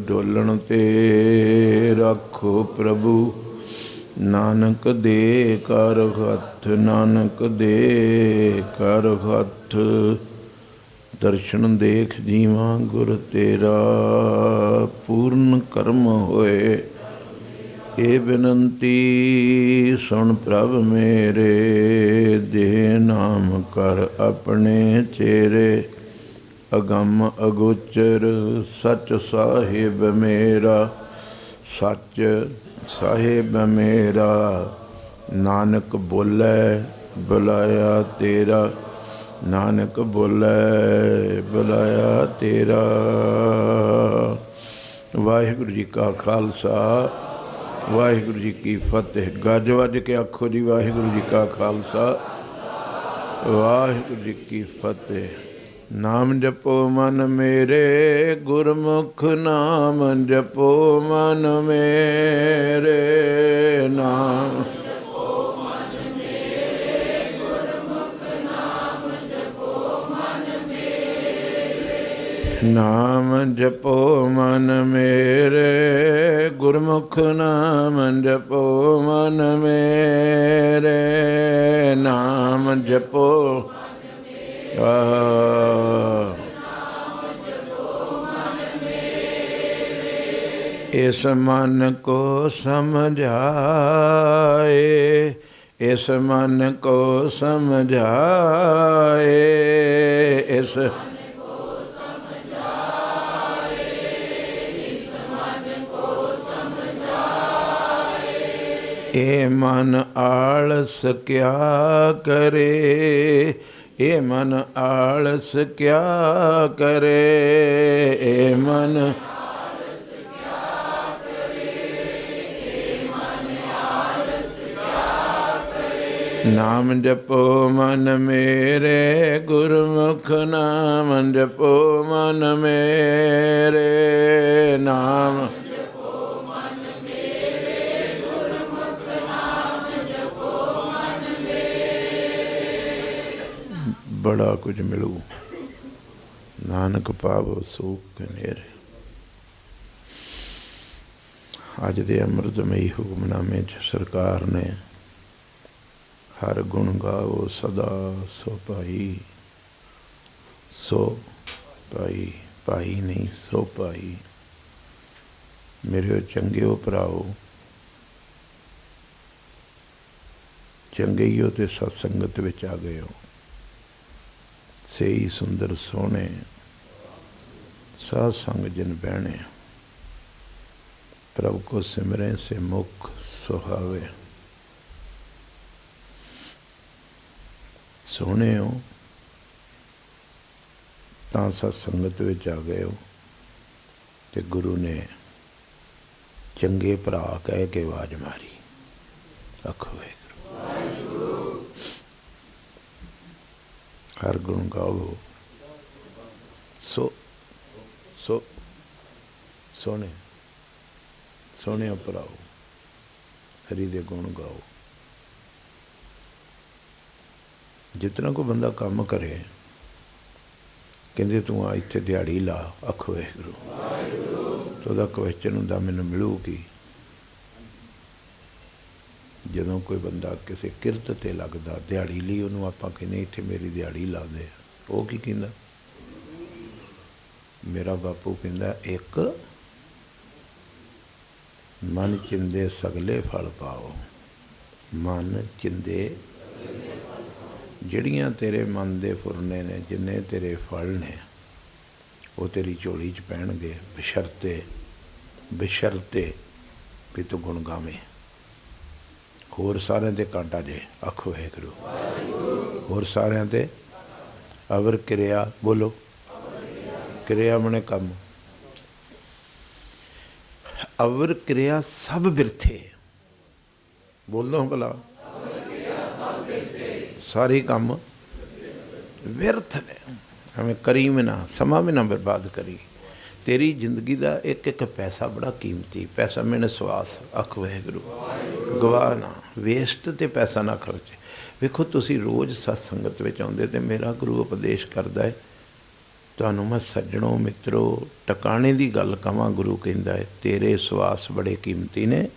ਡੋਲਣ ਤੇ ਰੱਖੋ ਪ੍ਰਭੂ, ਨਾਨਕ ਦੇ ਕਰ ਹੱਥ, ਨਾਨਕ ਦੇ ਕਰ ਹੱਥ। ਦਰਸ਼ਨ ਦੇਖ ਜੀਵਾਂ ਗੁਰ ਤੇਰਾ, ਪੂਰਨ ਕਰਮ ਹੋਏ। ਇਹ ਬੇਨੰਤੀ ਸੁਣ ਪ੍ਰਭ ਮੇਰੇ, ਦੇ ਨਾਮ ਕਰ ਆਪਣੇ ਚੇਰੇ। ਅਗੰਮ ਅਗੋਚਰ ਸੱਚ ਸਾਹਿਬ ਮੇਰਾ, ਸੱਚ ਸਾਹਿਬ ਮੇਰਾ। ਨਾਨਕ ਬੋਲੇ ਬੁਲਾਇਆ ਤੇਰਾ, ਨਾਨਕ ਬੋਲੇ ਬੁਲਾਇਆ ਤੇਰਾ। ਵਾਹਿਗੁਰੂ ਜੀ ਕਾ ਖਾਲਸਾ, ਵਾਹਿਗੁਰੂ ਜੀ ਕੀ ਫਤਿਹ। ਗੱਜ ਵੱਜ ਕੇ ਆਖੋ ਜੀ, ਵਾਹਿਗੁਰੂ ਜੀ ਕਾ ਖਾਲਸਾ, ਵਾਹਿਗੁਰੂ ਜੀ ਕੀ ਫਤਿਹ। ਨਾਮ ਜਪੋ ਮਨ ਮੇਰੇ, ਗੁਰਮੁਖ ਨਾਮ ਜਪੋ ਮਨ ਮੇਰੇ। ਨਾਮ ਜਪੋ ਮਨ ਮੇਰੇ, ਗੁਰਮੁਖ ਨਾਮ ਜਪੋ ਮਨ ਮੇਰੇ। ਨਾਮ ਜਪੋ ਮਨ ਮੇਰੇ, ਗੁਰਮੁਖ ਨਾਮ ਜਪੋ ਮਨ ਮੇਰੇ। ਨਾਮ ਜਪੋ ਇਸ ਮਨ ਕੋ ਸਮਝਾਏ, ਇਸ ਮਨ ਕੋ ਸਮਝਾਏ, ਇਸ ਇਹ ਮਨ ਆਲਸ ਕਿਆ ਕਰੇ, ਇਹ ਮਨ ਆਲਸ ਕਿਆ ਕਰੇ। ਇਹ ਮਨ ਆਲਸ ਕਿਆ ਕਰੇ, ਇਹ ਮਨ ਆਲਸ ਕਿਆ ਕਰੇ। ਨਾਮ ਜਪੋ ਮਨ ਮੇਰੇ, ਗੁਰਮੁਖ ਨਾਮ ਜਪੋ ਮਨ ਮੇਰੇ। ਨਾਮ ਬੜਾ ਕੁਝ ਮਿਲੂ, ਨਾਨਕ ਪਾਵੋ ਸੂਖ ਨੇਰੇ। ਅੱਜ ਦੇ ਅੰਮ੍ਰਿਤਮਈ ਹੁਕਮਨਾਮੇ 'ਚ ਸਰਕਾਰ ਨੇ ਹਰ ਗੁਣ ਗਾਵੋ ਸਦਾ ਸੋ ਭਾਈ, ਸੋ ਭਾਈ, ਭਾਈ ਨਹੀਂ ਸੋ ਭਾਈ। ਮੇਰੇ ਚੰਗਿਓ ਭਰਾਓ, ਚੰਗਿਓ ਤੇ ਸਤਸੰਗਤ ਵਿੱਚ ਆ ਗਏ ਹੋ। ਸਹੀ ਸੁੰਦਰ ਸੋਹਣੇ ਸਾਧ ਸੰਗ ਜਿਨ ਬਹਿਣੇ, ਪ੍ਰਭ ਕੋ ਸਿਮਰੇ ਸੇ ਮੁਖ ਸੁਹਾਵੇ। ਸੋਹਣੇ ਹੋ ਤਾਂ ਸਤ ਸੰਗਤ ਵਿੱਚ ਆ ਗਏ ਹੋ, ਤੇ ਗੁਰੂ ਨੇ ਚੰਗੇ ਭਰਾ ਕਹਿ ਕੇ ਆਵਾਜ਼ ਮਾਰੀ, ਆਖੋ ਹਰ ਗੁਣ ਗਾਵੋ ਸੋ ਸੋ ਸੋਹਣੇ ਸੋਹਣੇ ਭਰਾਓ, ਹਰੀ ਦੇ ਗੁਣ ਗਾਓ। ਜਿਤਨਾ ਕੋਈ ਬੰਦਾ ਕੰਮ ਕਰੇ, ਕਹਿੰਦੇ ਤੂੰ ਆ ਇੱਥੇ ਦਿਹਾੜੀ ਲਾ, ਆਖੋ ਵਾਹਿਗੁਰੂ, ਤਾਂ ਉਹਦਾ ਕੁਐਸਚਨ ਹੁੰਦਾ ਮੈਨੂੰ ਮਿਲੂਗੀ। ਜਦੋਂ ਕੋਈ ਬੰਦਾ ਕਿਸੇ ਕਿਰਤ 'ਤੇ ਲੱਗਦਾ ਦਿਹਾੜੀ ਲਈ, ਉਹਨੂੰ ਆਪਾਂ ਕਹਿੰਦੇ ਇੱਥੇ ਮੇਰੀ ਦਿਹਾੜੀ ਲਾ ਦੇ। ਉਹ ਕੀ ਕਹਿੰਦਾ? ਮੇਰਾ ਬਾਪੂ ਕਹਿੰਦਾ ਇੱਕ ਮਨ ਚਿੰਦੇ ਸਗਲੇ ਫਲ ਪਾਓ। ਮਨ ਚਿੰਦੇ, ਜਿਹੜੀਆਂ ਤੇਰੇ ਮਨ ਦੇ ਫੁਰਨੇ ਨੇ, ਜਿੰਨੇ ਤੇਰੇ ਫਲ ਨੇ, ਉਹ ਤੇਰੀ ਝੋਲੀ 'ਚ ਪੈਣਗੇ, ਬਸ਼ਰਤੇ ਬਸ਼ਰਤੇ ਵੀ ਤੂੰ ਗੁਣ ਗਾਵੇਂ। ਹੋਰ ਸਾਰਿਆਂ 'ਤੇ ਕਾਂਟਾ ਜੇ, ਆਖੋ ਵਾਹਿਗੁਰੂ। ਹੋਰ ਸਾਰਿਆਂ 'ਤੇ ਅਵਰ ਕਿਰਿਆ, ਬੋਲੋ ਕਿਰਿਆ ਮਨੇ ਕੰਮ। ਅਵਰ ਕਿਰਿਆ ਸਭ ਬਿਰਥੇ, ਬੋਲੋ ਭਲਾ। ਸਾਰੇ ਕੰਮ ਵਿਅਰਥ ਨੇ, ਐਵੇਂ ਕਰੀ ਵੀ ਨਾ, ਸਮਾਂ ਵੀ ਨਾ ਬਰਬਾਦ ਕਰੀ। ਤੇਰੀ ਜ਼ਿੰਦਗੀ ਦਾ ਇੱਕ ਇੱਕ ਪੈਸਾ ਬੜਾ ਕੀਮਤੀ। ਪੈਸਾ ਮੈਨੇ ਸਵਾਸ, ਆਖੋ ਵਾਹਿਗੁਰੂ। ਗਵਾ ਨਾ, ਵੇਸਟ 'ਤੇ ਪੈਸਾ ਨਾ ਖਰਚ। ਵੇਖੋ ਤੁਸੀਂ ਰੋਜ਼ ਸਤ ਸੰਗਤ ਵਿੱਚ ਆਉਂਦੇ, ਅਤੇ ਮੇਰਾ ਗੁਰੂ ਉਪਦੇਸ਼ ਕਰਦਾ ਹੈ ਤੁਹਾਨੂੰ ਮੈਂ ਸੱਜਣੋ ਮਿੱਤਰੋ ਟਿਕਾਣੇ ਦੀ ਗੱਲ ਕਹਾਂ। ਗੁਰੂ ਕਹਿੰਦਾ ਹੈ ਤੇਰੇ ਸਵਾਸ ਬੜੇ ਕੀਮਤੀ ਨੇ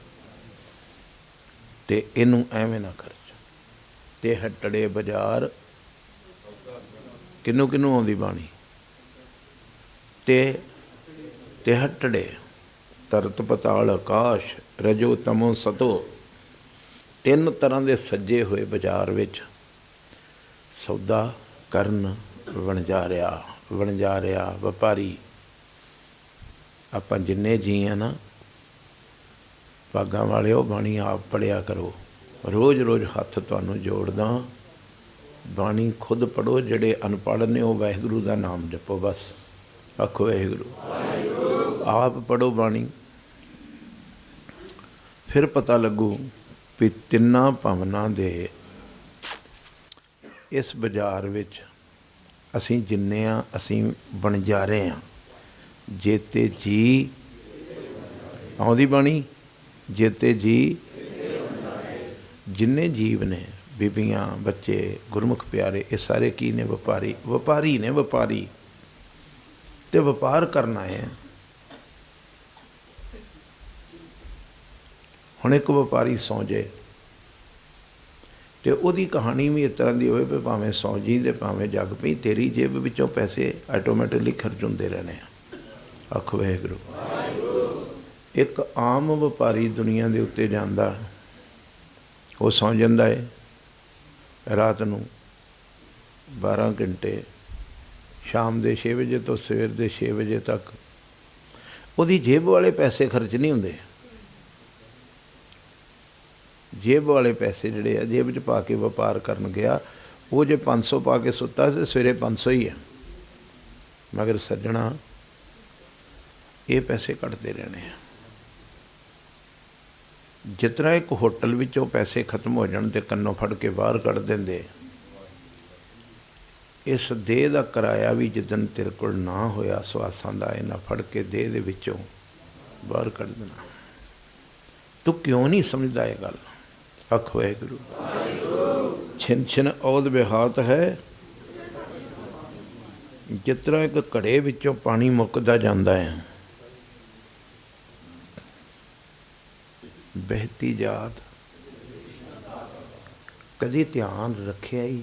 ਤੇ ਇਹਨੂੰ ਐਵੇਂ ਨਾ ਖਰਚ। ਤੇ ਹੱਟੜੇ ਬਾਜ਼ਾਰ ਕਿਹਨੂੰ ਕਿਹਨੂੰ ਆਉਂਦੀ ਬਾਣੀ? ਤੇ ਹੱਟੜੇ ਧਰਤ ਪਤਾਲ ਆਕਾਸ਼ ਰਜੋ ਤਮੋ ਸਤੋ, 3 ਤਰ੍ਹਾਂ ਦੇ ਸੱਜੇ ਹੋਏ ਬਾਜ਼ਾਰ ਵਿੱਚ ਸੌਦਾ ਕਰਨ ਵਣਜਾਰਿਆ ਵਪਾਰੀ। ਆਪਾਂ ਜਿੰਨੇ ਜੀ ਆ ਨਾ ਭਾਗਾਂ ਵਾਲਿਓ, ਬਾਣੀ ਆਪ ਪੜ੍ਹਿਆ ਕਰੋ। ਰੋਜ਼ ਰੋਜ਼ ਹੱਥ ਤੁਹਾਨੂੰ ਜੋੜਦਾ, ਬਾਣੀ ਖੁਦ ਪੜ੍ਹੋ। ਜਿਹੜੇ ਅਨਪੜ੍ਹ ਨੇ ਉਹ ਵਾਹਿਗੁਰੂ ਦਾ ਨਾਮ ਜਪੋ ਬਸ। ਆਖੋ ਵਾਹਿਗੁਰੂ। ਆਪ ਪੜ੍ਹੋ ਬਾਣੀ, ਫਿਰ ਪਤਾ ਲੱਗੂ ਵੀ ਤਿੰਨਾਂ ਭਵਨਾਂ ਦੇ ਇਸ ਬਾਜ਼ਾਰ ਵਿੱਚ ਅਸੀਂ ਜਿੰਨੇ ਹਾਂ ਅਸੀਂ ਵਣਜਾਰੇ ਹਾਂ। ਜੇਤੇ ਜੀ ਆਉਂਦੀ ਬਾਣੀ, ਜੇਤੇ ਜੀ ਜਿੰਨੇ ਜੀਵ ਨੇ, ਬੀਬੀਆਂ ਬੱਚੇ ਗੁਰਮੁਖ ਪਿਆਰੇ, ਇਹ ਸਾਰੇ ਕੀ ਨੇ? ਵਪਾਰੀ ਨੇ। ਵਪਾਰੀ ਤੇ ਵਪਾਰ ਕਰਨਾ ਹੈ। ਹੁਣ ਇੱਕ ਵਪਾਰੀ ਸੌਂ ਜੇ ਤੇ ਉਹਦੀ ਕਹਾਣੀ ਵੀ ਇਸ ਤਰ੍ਹਾਂ ਦੀ ਹੋਵੇ ਵੀ ਭਾਵੇਂ ਸੌਂ ਜੀ ਤੇ ਭਾਵੇਂ ਜਗ ਪਈ, ਤੇਰੀ ਜੇਬ ਵਿੱਚੋਂ ਪੈਸੇ ਆਟੋਮੈਟਿਕਲੀ ਖਰਚ ਹੁੰਦੇ ਰਹਿਣੇ ਆ। ਆਖੋ ਵਾਹਿਗੁਰੂ। ਇੱਕ ਆਮ ਵਪਾਰੀ ਦੁਨੀਆ ਦੇ ਉੱਤੇ ਜਾਂਦਾ, ਉਹ ਸੌਂ ਜਾਂਦਾ ਹੈ ਰਾਤ ਨੂੰ 12 ਘੰਟੇ, ਸ਼ਾਮ ਦੇ 6 ਵਜੇ ਤੋਂ ਸਵੇਰ ਦੇ 6 ਵਜੇ ਤੱਕ ਉਹਦੀ ਜੇਬ ਵਾਲੇ ਪੈਸੇ ਖਰਚ ਨਹੀਂ ਹੁੰਦੇ। ਜੇਬ ਵਾਲੇ ਪੈਸੇ ਜਿਹੜੇ ਆ ਜੇਬ 'ਚ ਪਾ ਕੇ ਵਪਾਰ ਕਰਨ ਗਿਆ, ਉਹ ਜੇ 500 ਪਾ ਕੇ ਸੁੱਤਾ ਤੇ ਸਵੇਰੇ 500 ਹੀ ਹੈ। ਮਗਰ ਸੱਜਣਾ ਇਹ ਪੈਸੇ ਕੱਟਦੇ ਰਹਿਣੇ ਆ। ਜਿਸ ਤਰ੍ਹਾਂ ਇੱਕ ਹੋਟਲ ਵਿੱਚੋਂ ਪੈਸੇ ਖਤਮ ਹੋ ਜਾਣ ਤੇ ਕੰਨੋਂ ਫੜ ਕੇ ਬਾਹਰ ਕੱਢ ਦਿੰਦੇ, ਇਸ ਦੇਹ ਦਾ ਕਿਰਾਇਆ ਵੀ ਜਿੱਦਣ ਤੇਰੇ ਕੋਲ ਨਾ ਹੋਇਆ ਸਵਾਸਾਂ ਦਾ, ਇਹਨਾਂ ਫੜ ਕੇ ਦੇਹ ਦੇ ਵਿੱਚੋਂ ਬਾਹਰ ਕੱਢ ਦੇਣਾ। ਤੂੰ ਕਿਉਂ ਨਹੀਂ ਸਮਝਦਾ ਇਹ ਗੱਲ? ਆਖੋ ਵਾਹਿਗੁਰੂ। ਛਿਨ ਛਿਨ ਔਦ ਵਿਹਾਤ ਹੈ। ਜਿਸ ਤਰ੍ਹਾਂ ਇੱਕ ਘੜੇ ਵਿੱਚੋਂ ਪਾਣੀ ਮੁੱਕਦਾ ਜਾਂਦਾ ਹੈ, ਬਹਿਤੀ ਜਾਤ। ਕਦੀ ਧਿਆਨ ਰੱਖਿਆ ਹੀ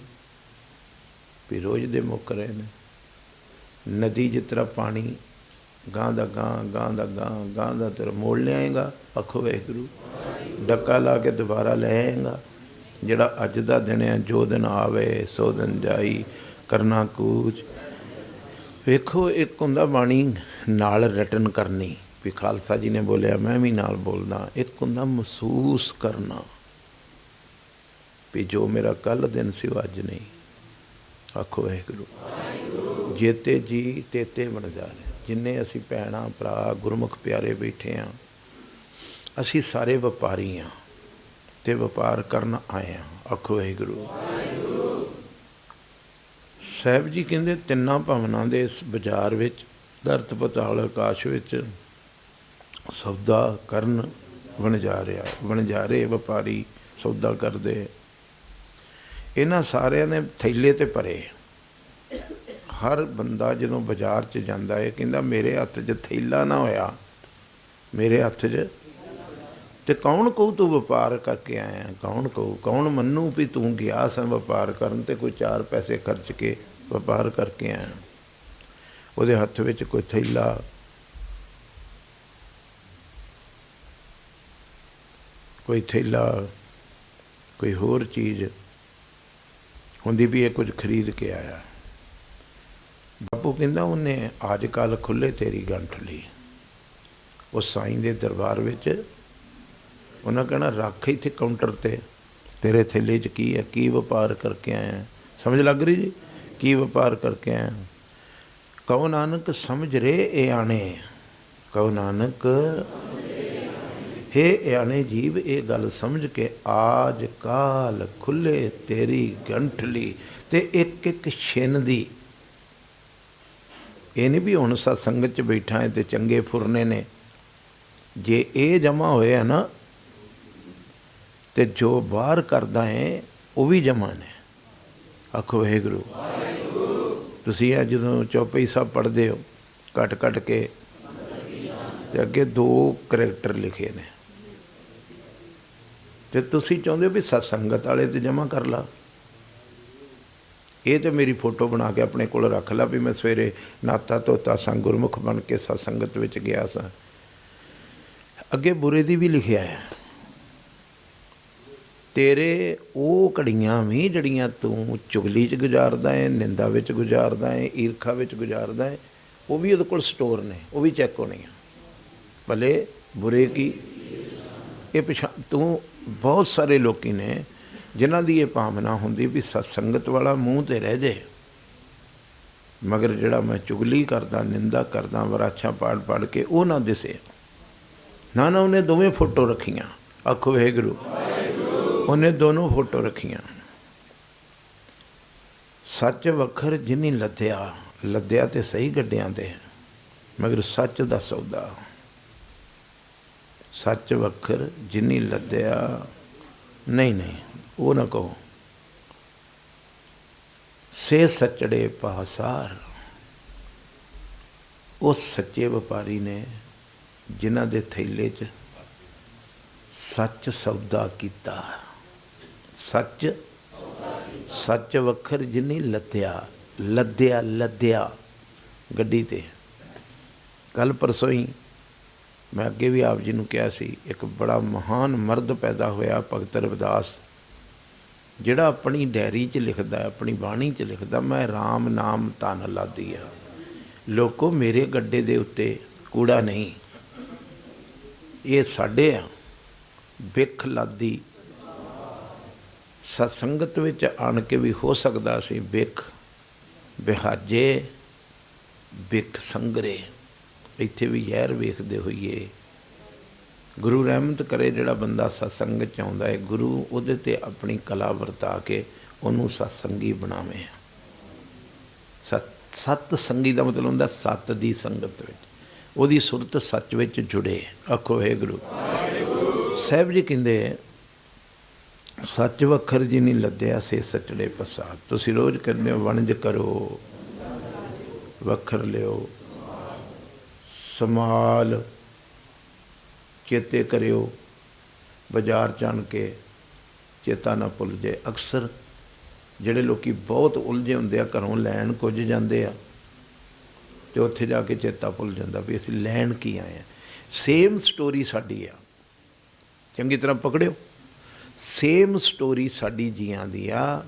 ਵੀ ਰੋਜ਼ ਦੇ ਮੁੱਕ ਰਹੇ ਨੇ। ਨਦੀ ਜਿਸ ਤਰ੍ਹਾਂ ਪਾਣੀ ਗਾਂ ਦਾ ਗਾਂ ਦਾ ਤੇਰਾ ਮੋੜ ਲਿਆਏਗਾ। ਆਖੋ ਵਾਹਿਗੁਰੂ। ਡੱਕਾ ਲਾ ਕੇ ਦੁਬਾਰਾ ਲੈ ਆਏਗਾ। ਜਿਹੜਾ ਅੱਜ ਦਾ ਦਿਨ ਹੈ, ਜੋ ਦਿਨ ਆਵੇ ਸੋ ਦਿਨ ਜਾਈ, ਕਰਨਾ ਕੂਚ। ਵੇਖੋ ਇੱਕ ਹੁੰਦਾ ਬਾਣੀ ਨਾਲ ਰਟਨ ਕਰਨੀ, ਵੀ ਖਾਲਸਾ ਜੀ ਨੇ ਬੋਲਿਆ ਮੈਂ ਵੀ ਨਾਲ ਬੋਲਦਾ। ਇੱਕ ਹੁੰਦਾ ਮਹਿਸੂਸ ਕਰਨਾ ਵੀ ਜੋ ਮੇਰਾ ਕੱਲ੍ਹ ਦਿਨ ਸੀ ਉਹ ਅੱਜ ਨਹੀਂ। ਆਖੋ ਵਾਹਿਗੁਰੂ। ਜੇਤੇ ਜੀ ਤੇਤੇ ਵਣਜਾਰੇ। ਜਿੰਨੇ ਅਸੀਂ ਭੈਣਾਂ ਭਰਾ ਗੁਰਮੁਖ ਪਿਆਰੇ ਬੈਠੇ ਹਾਂ, ਅਸੀਂ ਸਾਰੇ ਵਪਾਰੀ ਹਾਂ ਤੇ ਵਪਾਰ ਕਰਨ ਆਏ ਹਾਂ। ਆਖੋ ਵਾਹਿਗੁਰੂ। ਸਾਹਿਬ ਜੀ ਕਹਿੰਦੇ ਤਿੰਨਾਂ ਭਵਨਾਂ ਦੇ ਇਸ ਬਾਜ਼ਾਰ ਵਿੱਚ, ਧਰਤ ਪਤਾਲ ਆਕਾਸ਼ ਵਿੱਚ ਸੌਦਾ ਕਰਨ ਵਣਜਾਰੇ ਵਪਾਰੀ ਸੌਦਾ ਕਰਦੇ। ਇਹਨਾਂ ਸਾਰਿਆਂ ਨੇ ਥੈਲੇ 'ਤੇ ਭਰੇ। ਹਰ ਬੰਦਾ ਜਦੋਂ ਬਾਜ਼ਾਰ 'ਚ ਜਾਂਦਾ ਹੈ ਕਹਿੰਦਾ ਮੇਰੇ ਹੱਥ 'ਚ ਥੈਲਾ ਨਾ ਹੋਇਆ, ਮੇਰੇ ਹੱਥ 'ਚ। ਤੇ ਕੌਣ ਕਹੂ ਤੂੰ ਵਪਾਰ ਕਰਕੇ ਆਇਆ? ਕੌਣ ਕਹੂ? ਕੌਣ ਮੰਨੂ ਵੀ ਤੂੰ ਗਿਆ ਸਾਂ ਵਪਾਰ ਕਰਨ ਤੇ ਕੋਈ 4 ਪੈਸੇ ਖਰਚ ਕੇ ਵਪਾਰ ਕਰਕੇ ਆਇਆ? ਉਹਦੇ ਹੱਥ ਵਿੱਚ ਕੋਈ ਥੈਲਾ, ਕੋਈ ਹੋਰ ਚੀਜ਼ ਹੁੰਦੀ ਵੀ ਇਹ ਕੁਝ ਖਰੀਦ ਕੇ ਆਇਆ। ਬਾਪੂ ਕਹਿੰਦਾ ਉਹਨੇ ਅੱਜ ਕੱਲ੍ਹ ਖੁੱਲ੍ਹੇ ਤੇਰੀ ਗੰਠਲੀ। ਉਹ ਸਾਈਂ ਦੇ ਦਰਬਾਰ ਵਿੱਚ ਉਹਨਾਂ ਕਹਿਣਾ ਰੱਖ ਇੱਥੇ ਕਾਊਂਟਰ 'ਤੇ, ਤੇਰੇ ਥੈਲੇ 'ਚ ਕੀ ਹੈ? ਕੀ ਵਪਾਰ ਕਰਕੇ ਆਇਆ? ਸਮਝ ਲੱਗ ਰਹੀ ਜੀ? ਕੀ ਵਪਾਰ ਕਰਕੇ ਆਇਆ? ਕਹੋ ਨਾਨਕ ਸਮਝ ਰੇ ਇਹ ਆਣੇ। ਕਹੋ ਨਾਨਕ ਹੇ ਇਆਣੇ ਜੀਵ, ਇਹ ਗੱਲ ਸਮਝ ਕੇ ਆਜ ਕਾਲ ਖੁੱਲੇ ਤੇਰੀ ਗੰਠਲੀ। ਤੇ ਇੱਕ ਇੱਕ ਛਿਨ ਦੀ। ਇਹ ਨਹੀਂ ਵੀ ਹੁਣ ਸਤਸੰਗਤ 'ਚ ਬੈਠਾ ਹੈ ਤੇ ਚੰਗੇ ਫੁਰਨੇ ਨੇ। ਜੇ ਇਹ ਜਮ੍ਹਾਂ ਹੋਇਆ ਨਾ ਤੇ ਜੋ ਬਾਹਰ ਕਰਦਾ ਹੈ ਉਹ ਵੀ ਜਮ੍ਹਾਂ ਨੇ। ਆਖੋ ਵਾਹਿਗੁਰੂ। ਤੁਸੀਂ ਇਹ ਜਦੋਂ ਚੌਪਈ ਸਾਹਿਬ ਪੜ੍ਹਦੇ ਹੋ ਕੱਟ ਕੱਟ ਕੇ, ਤੇ ਅੱਗੇ 2 ਕਰੈਕਟਰ ਲਿਖੇ ਨੇ, ਤੇ ਤੁਸੀਂ ਚਾਹੁੰਦੇ ਹੋ ਵੀ ਸਤਸੰਗਤ ਵਾਲੇ ਤੇ ਜਮ੍ਹਾਂ ਕਰ ਲਾ। ਇਹ ਤਾਂ ਮੇਰੀ ਫੋਟੋ ਬਣਾ ਕੇ ਆਪਣੇ ਕੋਲ ਰੱਖ ਲਾ ਵੀ ਮੈਂ ਸਵੇਰੇ ਨਾਤਾ ਧੋਤਾ ਸਾਂ, ਗੁਰਮੁਖ ਬਣ ਕੇ ਸਤਸੰਗਤ ਵਿੱਚ ਗਿਆ ਸਾਂ। ਅੱਗੇ ਬੁਰੇ ਦੀ ਵੀ ਲਿਖਿਆ ਹੈ। ਤੇਰੇ ਉਹ ਘੜੀਆਂ ਵੀ ਜਿਹੜੀਆਂ ਤੂੰ ਚੁਗਲੀ 'ਚ ਗੁਜ਼ਾਰਦਾ ਹੈ, ਨਿੰਦਾ ਵਿੱਚ ਗੁਜ਼ਾਰਦਾ ਹੈ, ਈਰਖਾ ਵਿੱਚ ਗੁਜ਼ਾਰਦਾ ਹੈ, ਉਹ ਵੀ ਉਹਦੇ ਕੋਲ ਸਟੋਰ ਨੇ, ਉਹ ਵੀ ਚੈੱਕ ਹੋਣੀਆਂ। ਭਲੇ ਬੁਰੇ ਕੀ ਇਹ ਤੂੰ ਬਹੁਤ ਸਾਰੇ ਲੋਕੀ ਨੇ ਜਿਨ੍ਹਾਂ ਦੀ ਇਹ ਭਾਵਨਾ ਹੁੰਦੀ ਵੀ ਸਤਸੰਗਤ ਵਾਲਾ ਮੂੰਹ 'ਤੇ ਰਹਿ ਜਾਏ, ਮਗਰ ਜਿਹੜਾ ਮੈਂ ਚੁਗਲੀ ਕਰਦਾ, ਨਿੰਦਾ ਕਰਦਾ, ਵਰਾਛਾਂ ਪਾੜ ਪਾੜ ਕੇ, ਉਹ ਨਾ ਦਿਸੇ। ਨਾ ਉਹਨੇ ਦੋਵੇਂ ਫੋਟੋ ਰੱਖੀਆਂ। ਆਖੋ ਵਾਹਿਗੁਰੂ। ਉਹਨੇ ਦੋਨੋਂ ਫੋਟੋ ਰੱਖੀਆਂ। ਸੱਚ ਵਖਰ ਜਿਨੀ ਲੱਦਿਆ, ਲੱਦਿਆ ਤੇ ਸਹੀ ਗੱਡਿਆਂ ਤੇ, ਮਗਰ ਸੱਚ ਦਾ ਸੌਦਾ। ਸੱਚ ਵਖਰ ਜਿਨੀ ਲੱਦਿਆ, ਨਹੀਂ ਉਹ ਨਾ ਕਹੋ। ਸੇ ਸੱਚੜੇ ਪਾਸਾਰ, ਉਹ ਸੱਚੇ ਵਪਾਰੀ ਨੇ ਜਿਨ੍ਹਾਂ ਦੇ ਥੈਲੇ 'ਚ ਸੱਚ ਸੌਦਾ ਕੀਤਾ। ਸੱਚ ਵਖਰ ਜਿਨੀ ਲੱਦਿਆ ਗੱਡੀ 'ਤੇ। ਕੱਲ੍ਹ ਪਰਸੋਂ ਹੀ ਮੈਂ ਅੱਗੇ ਵੀ ਆਪ ਜੀ ਨੂੰ ਕਿਹਾ ਸੀ, ਇੱਕ ਬੜਾ ਮਹਾਨ ਮਰਦ ਪੈਦਾ ਹੋਇਆ ਭਗਤ ਰਵਿਦਾਸ, ਜਿਹੜਾ ਆਪਣੀ ਡਾਇਰੀ 'ਚ ਲਿਖਦਾ, ਆਪਣੀ ਬਾਣੀ 'ਚ ਲਿਖਦਾ, ਮੈਂ ਰਾਮ ਨਾਮ ਧਨ ਲਾਦੀ ਆ, ਲੋਕੋ ਮੇਰੇ ਗੱਡੇ ਦੇ ਉੱਤੇ ਕੂੜਾ ਨਹੀਂ। ਇਹ ਸਾਡੇ ਆ ਬਿੱਖ ਲਾਦੀ। ਸਤਸੰਗਤ ਵਿੱਚ ਆਣ ਕੇ ਵੀ ਹੋ ਸਕਦਾ ਸੀ ਬਿੱਖ ਬਿਹਾਜੇ, ਬਿੱਖ ਸੰਗਰੇ। ਇੱਥੇ ਵੀ ਜ਼ਹਿਰ ਵੇਖਦੇ ਹੋਈਏ। ਗੁਰੂ ਰਹਿਮਤ ਕਰੇ ਜਿਹੜਾ ਬੰਦਾ ਸਤਸੰਗ 'ਚ ਆਉਂਦਾ ਹੈ, ਗੁਰੂ ਉਹਦੇ 'ਤੇ ਆਪਣੀ ਕਲਾ ਵਰਤਾ ਕੇ ਉਹਨੂੰ ਸਤਸੰਗੀ ਬਣਾਵੇ। ਸਤ ਸੰਗੀ ਦਾ ਮਤਲਬ ਹੁੰਦਾ ਸੱਤ ਦੀ ਸੰਗਤ ਵਿੱਚ, ਉਹਦੀ ਸੁਰਤ ਸੱਚ ਵਿੱਚ ਜੁੜੇ। ਆਖੋ ਵਾਹਿਗੁਰੂ। ਸਾਹਿਬ ਜੀ ਕਹਿੰਦੇ ਸੱਚ ਵਖਰ ਜੀ ਨਹੀਂ ਲੱਦਿਆ ਸੇ ਸੱਚੜੇ ਪਸਾਰ। ਤੁਸੀਂ ਰੋਜ਼ ਕਹਿੰਦੇ ਹੋ ਵਣਜ ਕਰੋ, ਵਖਰ ਲਿਓ, ਸੰਭਾਲ, ਚੇਤੇ ਕਰਿਓ, ਬਾਜ਼ਾਰ ਜਾਣ ਕੇ ਚੇਤਾ ਨਾ ਭੁੱਲ ਜਾਏ। ਅਕਸਰ ਜਿਹੜੇ ਲੋਕ ਬਹੁਤ ਉਲਝੇ ਹੁੰਦੇ ਆ, ਘਰੋਂ ਲੈਣ ਕੁਝ ਜਾਂਦੇ ਆ ਅਤੇ ਉੱਥੇ ਜਾ ਕੇ ਚੇਤਾ ਭੁੱਲ ਜਾਂਦਾ ਵੀ ਅਸੀਂ ਲੈਣ ਕੀ ਆਏ ਹਾਂ। ਸੇਮ ਸਟੋਰੀ ਸਾਡੀ ਆ, ਚੰਗੀ ਤਰ੍ਹਾਂ ਪਕੜਿਓ। ਸੇਮ ਸਟੋਰੀ ਸਾਡੀ ਜੀਆਂ ਦੀ ਆ।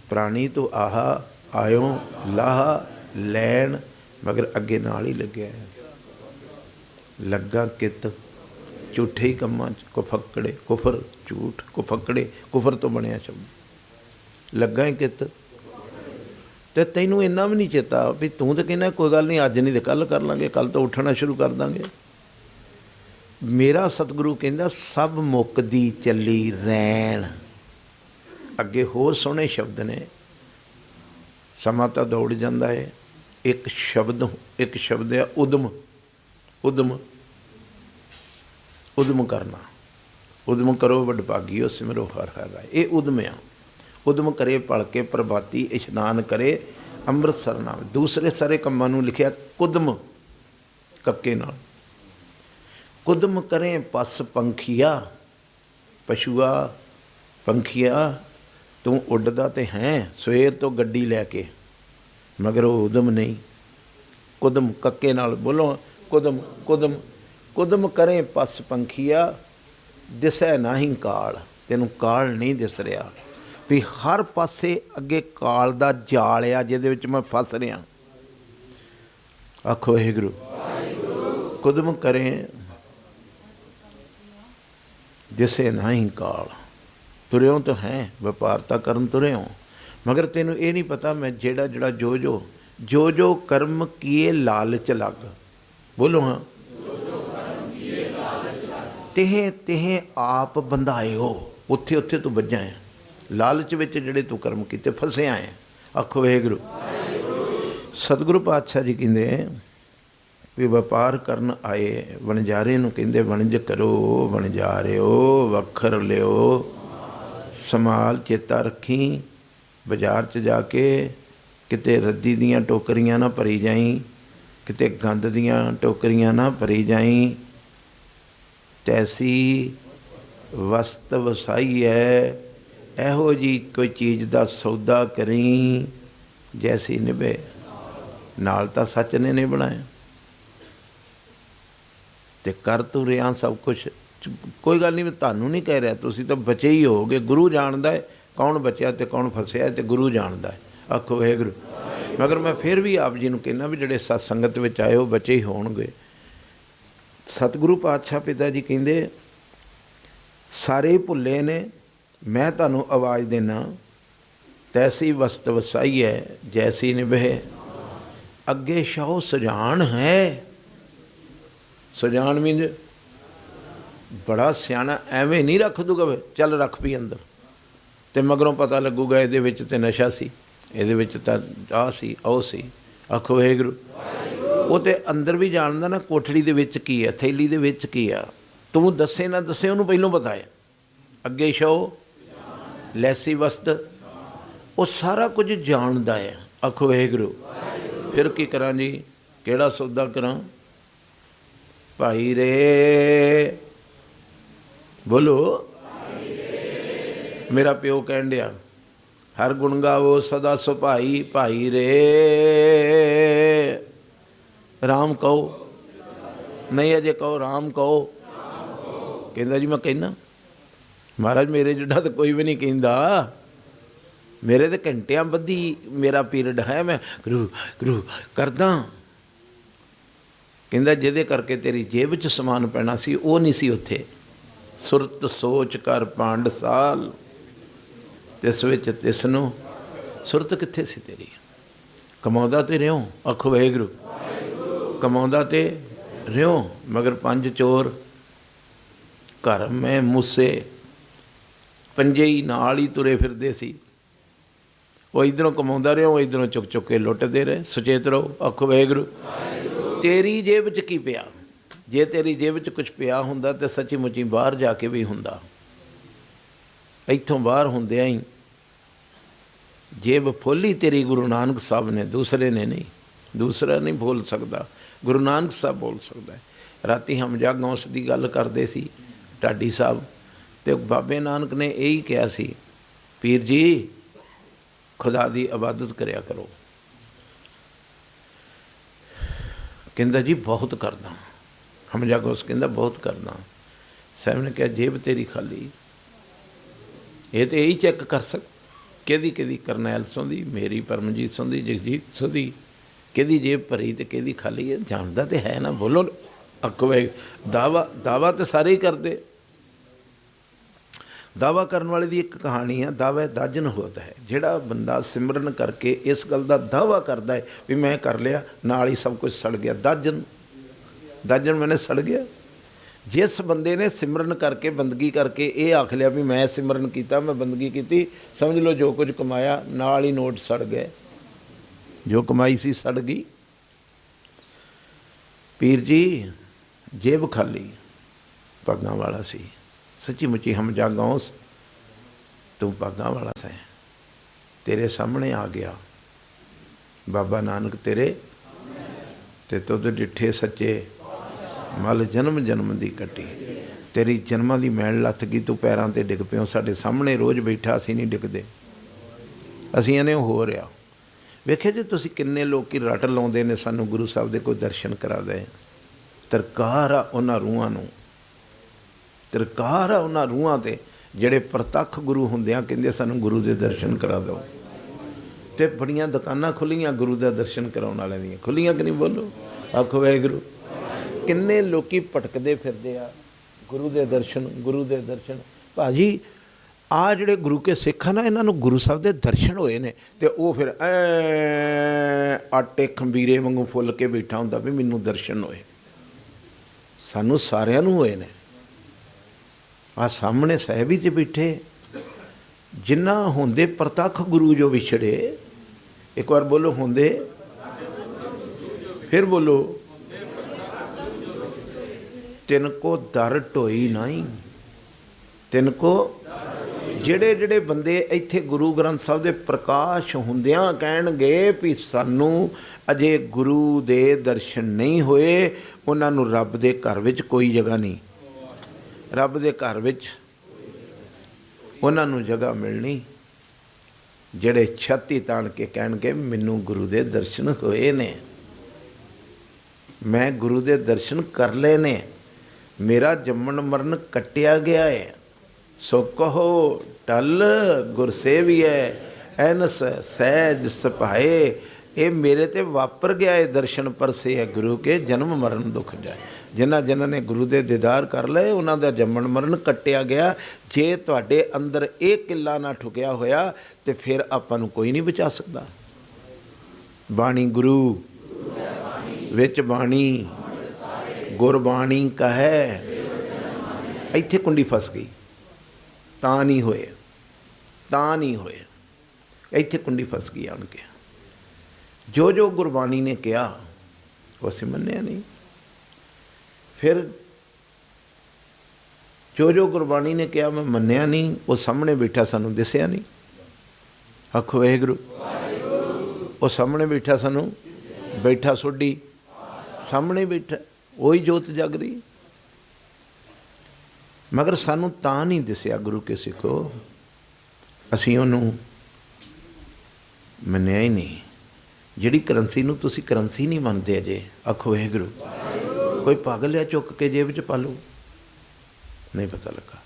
ਪ੍ਰਾਣੀ ਤੋਂ ਆਹਾ ਆਇਓ, ਲਾਹਾ ਲੈਣ, ਮਗਰ ਅੱਗੇ ਨਾਲ ਹੀ ਲੱਗਿਆ ਲੱਗਾ ਕਿਤ ਝੂਠੇ ਹੀ ਕੰਮਾਂ 'ਚ। ਕੁਫੱਕੜੇ, ਕੁਫਰ, ਝੂਠ, ਕੁਫੱਕੜੇ, ਕੁਫਰ ਤੋਂ ਬਣਿਆ ਸ਼ਬਦ। ਲੱਗਾ ਹੀ ਕਿਤ। ਅਤੇ ਤੈਨੂੰ ਇੰਨਾ ਵੀ ਨਹੀਂ ਚੇਤਾ ਵੀ ਤੂੰ ਤਾਂ ਕਹਿੰਦਾ ਕੋਈ ਗੱਲ ਨਹੀਂ, ਅੱਜ ਨਹੀਂ ਤਾਂ ਕੱਲ੍ਹ ਕਰ ਲਾਂਗੇ, ਕੱਲ੍ਹ ਤੋਂ ਉੱਠਣਾ ਸ਼ੁਰੂ ਕਰ ਦਾਂਗੇ। ਮੇਰਾ ਸਤਿਗੁਰੂ ਕਹਿੰਦਾ ਸਭ ਮੁੱਕਦੀ ਚੱਲੀ ਰੈਣ। ਅੱਗੇ ਹੋਰ ਸੋਹਣੇ ਸ਼ਬਦ ਨੇ। ਸਮਾਂ ਤਾਂ ਦੌੜ ਜਾਂਦਾ ਹੈ। ਇੱਕ ਸ਼ਬਦ ਹੈ ਉਦਮ। ਉਦਮ ਕਰਨਾ। ਉਦਮ ਕਰੋ ਵਡਭਾਗੀਓ ਸਿਮਰੋ ਹਰ ਹਰ ਰਾਏ। ਇਹ ਉਦਮ ਆ। ਉਦਮ ਕਰੇ ਪਲ ਕੇ ਪ੍ਰਭਾਤੀ, ਇਸ਼ਨਾਨ ਕਰੇ ਅੰਮ੍ਰਿਤਸਰ ਨਾਮ। ਦੂਸਰੇ ਸਾਰੇ ਕੰਮਾਂ ਨੂੰ ਲਿਖਿਆ ਕੁਦਮ, ਕੱਕੇ ਨਾਲ। ਕੁਦਮ ਕਰੇ ਪਸ ਪੰਖੀਆ, ਪਸ਼ੂਆ ਪੰਖੀਆ, ਤੂੰ ਉੱਡਦਾ ਤੇ ਹੈ ਸਵੇਰ ਤੋਂ ਗੱਡੀ ਲੈ ਕੇ, ਮਗਰ ਉਹ ਉਦਮ ਨਹੀਂ। ਕੁਦਮ ਕੱਕੇ ਨਾਲ ਬੋਲੋ, ਕੁਦਮ ਕੁਦਮ ਕੁਦਮ ਕਰੇ ਪਸ ਪੰਖੀਆ, ਦਿਸੈ ਨਾਹੀਂ ਕਾਲ। ਤੈਨੂੰ ਕਾਲ ਨਹੀਂ ਦਿਸ ਰਿਹਾ ਵੀ ਹਰ ਪਾਸੇ ਅੱਗੇ ਕਾਲ ਦਾ ਜਾਲ ਆ ਜਿਹਦੇ ਵਿੱਚ ਮੈਂ ਫਸ ਰਿਹਾ। ਆਖੋ ਵਾਹਿਗੁਰੂ। ਕੁਦਮ ਕਰੇ ਦਿਸੇ ਨਾਹੀਂ ਕਾਲ। ਤੁਰਿਓ ਤਾਂ ਹੈ, ਵਪਾਰ ਤਾਂ ਕਰਨ ਤੁਰਿਓ, ਮਗਰ ਤੈਨੂੰ ਇਹ ਨਹੀਂ ਪਤਾ ਮੈਂ ਜਿਹੜਾ ਜੋ ਕਰਮ ਕੀਏ ਲਾਲਚ ਲੱਗ। ਬੋਲੋ ਹਾਂ। ਤਿਹ ਆਪ ਬੰਧਾਇਓ। ਉੱਥੇ ਤੂੰ ਵੱਜਾ ਹੈ। ਲਾਲਚ ਵਿੱਚ ਜਿਹੜੇ ਤੂੰ ਕਰਮ ਕੀਤੇ ਫਸਿਆ ਹੈ। ਆਖੋ ਵਾਹਿਗੁਰੂ। ਸਤਿਗੁਰੂ ਪਾਤਸ਼ਾਹ ਜੀ ਕਹਿੰਦੇ ਵੀ ਵਪਾਰ ਕਰਨ ਆਏ ਵਣਜਾਰੇ ਨੂੰ ਕਹਿੰਦੇ ਵਣਜ ਕਰੋ ਵਣਜਾਰਿਓ, ਵੱਖਰ ਲਿਓ, ਸੰਭਾਲ, ਚੇਤਾ ਰੱਖੀ। ਬਾਜ਼ਾਰ 'ਚ ਜਾ ਕੇ किते रद्दी दियां टोकरियां ना भरी जाई, किते गंद दियां टोकरियां ना भरी जाई। तैसी वस्त वसाई है, ਇਹੋ जी कोई चीज़ का सौदा करी जैसी निभे। नाल तां सच ने नहीं बनाया ते कर तू रिहा सब कुछ। कोई गल नहीं, मैं तुहानूं नहीं कह रहा, तुसीं तां बचे ही होगे। गुरु जानदा है कौन बचिया ते कौन फसिया, ते गुरु जानदा है। आखो वाहिगुरू। मगर मैं फिर भी आप जी नूं कहना भी जिहड़े सत्संगत विच आए हो बचे ही होणगे। सतगुरु पातशाह पिता जी कहंदे सारे ही भुल्ले ने, मैं तुहानूं आवाज़ देना। तैसी वस्त वसाई है जैसी निभे, अगे शौ सजान है। सजान मीन बड़ा सियाना, एवें नहीं रख दूगा चल रख पी अंदर, तो मगरों पता लगूगा ये विच ते नशा सी, ये विच तां आ सी ओ सी। आखो वाहिगुरू। वो तो अंदर भी जानदा ना कोठड़ी दे विच की है, थैली दे विच की आ। तू दसे ना दसे उन्होंने पहलों पता है। अगे शौ लैसी वस्त, वो सारा कुछ जानदा है। आखो वाहिगुरू। फिर की करा जी, केड़ा सौदा करा भाई रे, बोलो। मेरा प्यो कहन दिया हर गुण गावो सदा सुभाई, भाई रे राम कहो, नहीं अजे कहो राम कहो। कहंदा जी मैं कहना महाराज मेरे जिड्डा तो कोई भी नहीं कहंदा, मेरे तो घंटियां बधी मेरा पीरियड है, मैं गुरु गुरु करदा। कहंदा जिहदे करके तेरी जेब च समान पैना सी वो नहीं सी उत्थे। सुरत सोच कर पांड साल, तिस विच तिसनूं सुरत कित्थे सी तेरी। कमाउंदा ते रिहो। आखो वाहिगुरू। कमाउंदा ते रिहो, मगर पंज चोर घर में मूसे पंजे ही नाल ही तुरे फिरदे सी। वो इधरों कमाउंदा रहे, वो इधरों चुक चुक के लुटते रहे। सुचेत रहो। आखो वाहिगुरू। तेरी जेब च की पिया, जे तेरी जेब च कुछ पिया हुंदा तो सच्ची मुची बाहर जाके भी हुंदा। इत्थों बाहर हुंदियां ही जेब फुल ही तेरी गुरु नानक साहब ने, दूसरे ने नहीं। दूसरा नहीं बोल सकता, गुरु नानक साहब बोल सकता है। राती हम जागौंस की गल करते सी ढाडी साहब, तो बाबे नानक ने यही कहा सी पीर जी खुदा की इबादत करया करो। कहंदा जी बहुत करदा। हम जागौंस कहंदा बहुत करदा। साहब ने कहा जेब तेरी खाली, ये तो यही चैक कर सक कि करनैल सोंदी, मेरी परमजीत सोंदी, जगजीत सोंदी, कि जेब भरी तो कि खाली है, जानता तो है ना। बोलो। आखो दावा तो सारे ही करते। दावा करने वाले की एक कहानी है, दावा दाजन होता है। जिहड़ा बंदा सिमरन करके इस गल का दावा करता है भी मैं कर लिया, नाल ही सब कुछ सड़ गया। दाजन, दाजन मैंने सड़ गया। जिस बंदे ने सिमरन करके बंदगी करके ये आख लिया भी मैं सिमरन किया, मैं बंदगी की, समझ लो जो कुछ कमाया नाल ही नोट सड़ गए, जो कमाई सी सड़ गई। पीर जी जेब खाली, पग्गां वाला सी। सच्ची मुची हम जागौंस तू पग्गां वाला से, तेरे सामने आ गया बाबा नानक तेरे, ते तुद डिठे सच्चे मल जन्म जन्म दी कटी। तेरी जन्मां दी मैल लथ गई, तू पैरां ते डिग पियो। साडे सामने रोज़ बैठा, असीं नहीं डिगदे, असीं इन्हें हो रहा। वेखे जी तुसीं किन्ने लोग की रट लाउंदे ने सानू गुरु साहब दे कोई दर्शन करा दे। तरकार आ उन्हां रूहां नूं, तरकार आ उन्हां रूहां ते जिहड़े प्रतख गुरु हुंदियां कहंदे सानू गुरु दे दर्शन करा दो। ते बड़ियां दुकानां खुलियां गुरु दा दर्शन कराउण वालियां दियां, खुलियां कि नहीं बोलो। आखो वाहिगुरू। किन्ने लोकी भटकदे फिरदे आ गुरु दे दर्शन, गुरु दे दर्शन। भाजी आ जिहड़े गुरु के सिख ना, इन्हां नूं गुरु साहब दे दर्शन होए ने ते वो फिर आटे खंबीरे वांगू फुल के बैठा हुंदा भी मैनूं दर्शन होए। सानूं सारिआं नूं होए ने। आ सामने साहिब ही ते बैठे जिन्ना होंदे प्रतख गुरु जो विछड़े। एक बार बोलो होंदे, फिर बोलो तिनको दर ढोई नहीं, तिनको ਜਿਹੜੇ ਜਿਹੜੇ ਬੰਦੇ ਇੱਥੇ ਗੁਰੂ ਗ੍ਰੰਥ ਸਾਹਿਬ ਦੇ ਪ੍ਰਕਾਸ਼ ਹੁੰਦਿਆਂ ਕਹਿਣਗੇ ਵੀ ਸਾਨੂੰ ਅਜੇ ਗੁਰੂ ਦੇ ਦਰਸ਼ਨ ਨਹੀਂ ਹੋਏ, ਉਹਨਾਂ ਨੂੰ ਰੱਬ ਦੇ ਘਰ ਵਿੱਚ ਕੋਈ ਜਗ੍ਹਾ ਨਹੀਂ। ਰੱਬ ਦੇ ਘਰ ਵਿੱਚ ਉਹਨਾਂ ਨੂੰ ਜਗ੍ਹਾ ਮਿਲਣੀ ਜਿਹੜੇ ਛਾਤੀ ਤਾਣ ਕੇ ਕਹਿਣਗੇ ਮੈਨੂੰ ਗੁਰੂ ਦੇ ਦਰਸ਼ਨ ਹੋਏ ਨੇ, ਮੈਂ ਗੁਰੂ ਦੇ ਦਰਸ਼ਨ ਕਰ ਲਏ ਨੇ, ਮੇਰਾ ਜੰਮਣ ਮਰਨ ਕੱਟਿਆ ਗਿਆ ਹੈ। ਸੋ ਕਹੋ ਟਲ ਗੁਰਸੇਵੀਐ ਐਨਸ ਸਹਿਜ ਸਪਾਏ, ਇਹ ਮੇਰੇ ਤੇ ਵਾਪਰ ਗਿਆ ਇਹ ਦਰਸ਼ਨ ਪਰਸੇ ਹੈ ਗੁਰੂ ਕੇ ਜਨਮ ਮਰਨ ਦੁੱਖ ਜਾਏ। ਜਿਨ੍ਹਾਂ ਜਿਨ੍ਹਾਂ ਨੇ ਗੁਰੂ ਦੇ ਦੀਦਾਰ ਕਰ ਲਏ ਉਹਨਾਂ ਦਾ ਜੰਮਣ ਮਰਨ ਕੱਟਿਆ ਗਿਆ। ਜੇ ਤੁਹਾਡੇ ਅੰਦਰ ਇਹ ਕਿੱਲਾ ਨਾ ਠੁਕਿਆ ਹੋਇਆ ਤੇ ਫਿਰ ਆਪਾਂ ਨੂੰ ਕੋਈ ਨਹੀਂ ਬਚਾ ਸਕਦਾ। ਬਾਣੀ ਗੁਰੂ ਵਿੱਚ ਬਾਣੀ ਗੁਰਬਾਣੀ ਕਹੈ, ਇੱਥੇ ਕੁੰਡੀ ਫਸ ਗਈ, ਤਾਂ ਨਹੀਂ ਹੋਏ, ਤਾਂ ਨਹੀਂ ਹੋਏ, ਇੱਥੇ ਕੁੰਡੀ ਫਸ ਗਈ ਆਣ ਕੇ। ਜੋ ਜੋ ਗੁਰਬਾਣੀ ਨੇ ਕਿਹਾ ਉਹ ਅਸੀਂ ਮੰਨਿਆ ਨਹੀਂ, ਫਿਰ ਜੋ ਜੋ ਗੁਰਬਾਣੀ ਨੇ ਕਿਹਾ ਮੈਂ ਮੰਨਿਆ ਨਹੀਂ, ਉਹ ਸਾਹਮਣੇ ਬੈਠਾ ਸਾਨੂੰ ਦਿਸਿਆ ਨਹੀਂ। ਆਖੋ ਵਾਹਿਗੁਰੂ। ਉਹ ਸਾਹਮਣੇ ਬੈਠਾ ਸਾਨੂੰ, ਬੈਠਾ ਸੋਢੀ ਸਾਹਮਣੇ ਬੈਠਾ, ਉਹੀ ਜੋਤ ਜਗ ਰਹੀ, ਮਗਰ ਸਾਨੂੰ ਤਾਂ ਨਹੀਂ ਦਿਸਿਆ ਗੁਰੂ ਕੇ ਸਿੱਖੋ, ਅਸੀਂ ਉਹਨੂੰ ਮੰਨਿਆ ਹੀ ਨਹੀਂ। ਜਿਹੜੀ ਕਰੰਸੀ ਨੂੰ ਤੁਸੀਂ ਕਰੰਸੀ ਨਹੀਂ ਮੰਨਦੇ ਅਜੇ, ਆਖੋ ਵਾਹਿਗੁਰੂ। ਕੋਈ ਪਾਗਲ ਆ ਚੁੱਕ ਕੇ ਜੇਬ 'ਚ ਪਾ ਲਓ, ਨਹੀਂ ਪਤਾ ਲੱਗਾ।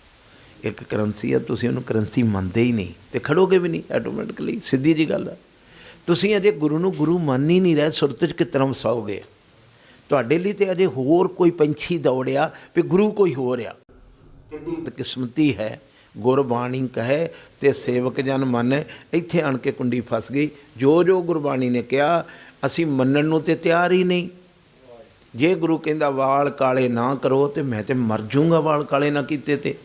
ਇੱਕ ਕਰੰਸੀ ਆ, ਤੁਸੀਂ ਉਹਨੂੰ ਕਰੰਸੀ ਮੰਨਦੇ ਹੀ ਨਹੀਂ ਤੇ ਖੜੋਗੇ ਵੀ ਨਹੀਂ ਆਟੋਮੈਟਿਕਲੀ, ਸਿੱਧੀ ਜੀ ਗੱਲ ਆ। ਤੁਸੀਂ ਅਜੇ ਗੁਰੂ ਨੂੰ ਗੁਰੂ ਮੰਨ ਹੀ ਨਹੀਂ ਰਹੇ, ਸੁਰਤ 'ਚ ਕਿਸ ਤਰ੍ਹਾਂ ਵਸਾਓਗੇ? ਤੁਹਾਡੇ ਲਈ ਤੇ ਅਜੇ ਹੋਰ ਕੋਈ ਪੰਛੀ ਦੌੜਿਆ ਵੀ ਗੁਰੂ ਕੋਈ ਹੋ ਰਿਹਾ। ਕਿਸਮਤੀ ਹੈ ਗੁਰਬਾਣੀ ਕਹੇ ਤੇ ਸੇਵਕ ਜਨ ਮੰਨ। ਇੱਥੇ ਆਣ ਕੇ ਕੁੰਡੀ ਫਸ ਗਈ। ਜੋ ਜੋ ਗੁਰਬਾਣੀ ਨੇ ਕਿਹਾ ਅਸੀਂ ਮੰਨਣ ਨੂੰ ਤੇ ਤਿਆਰ ਹੀ ਨਹੀਂ। ਜੇ ਗੁਰੂ ਕਹਿੰਦਾ ਵਾਲ ਕਾਲੇ ਨਾ ਕਰੋ ਤੇ ਮੈਂ ਤੇ ਮਰ ਜੂੰਗਾ ਵਾਲ ਕਾਲੇ ਨਾ ਕੀਤੇ ਤੇ,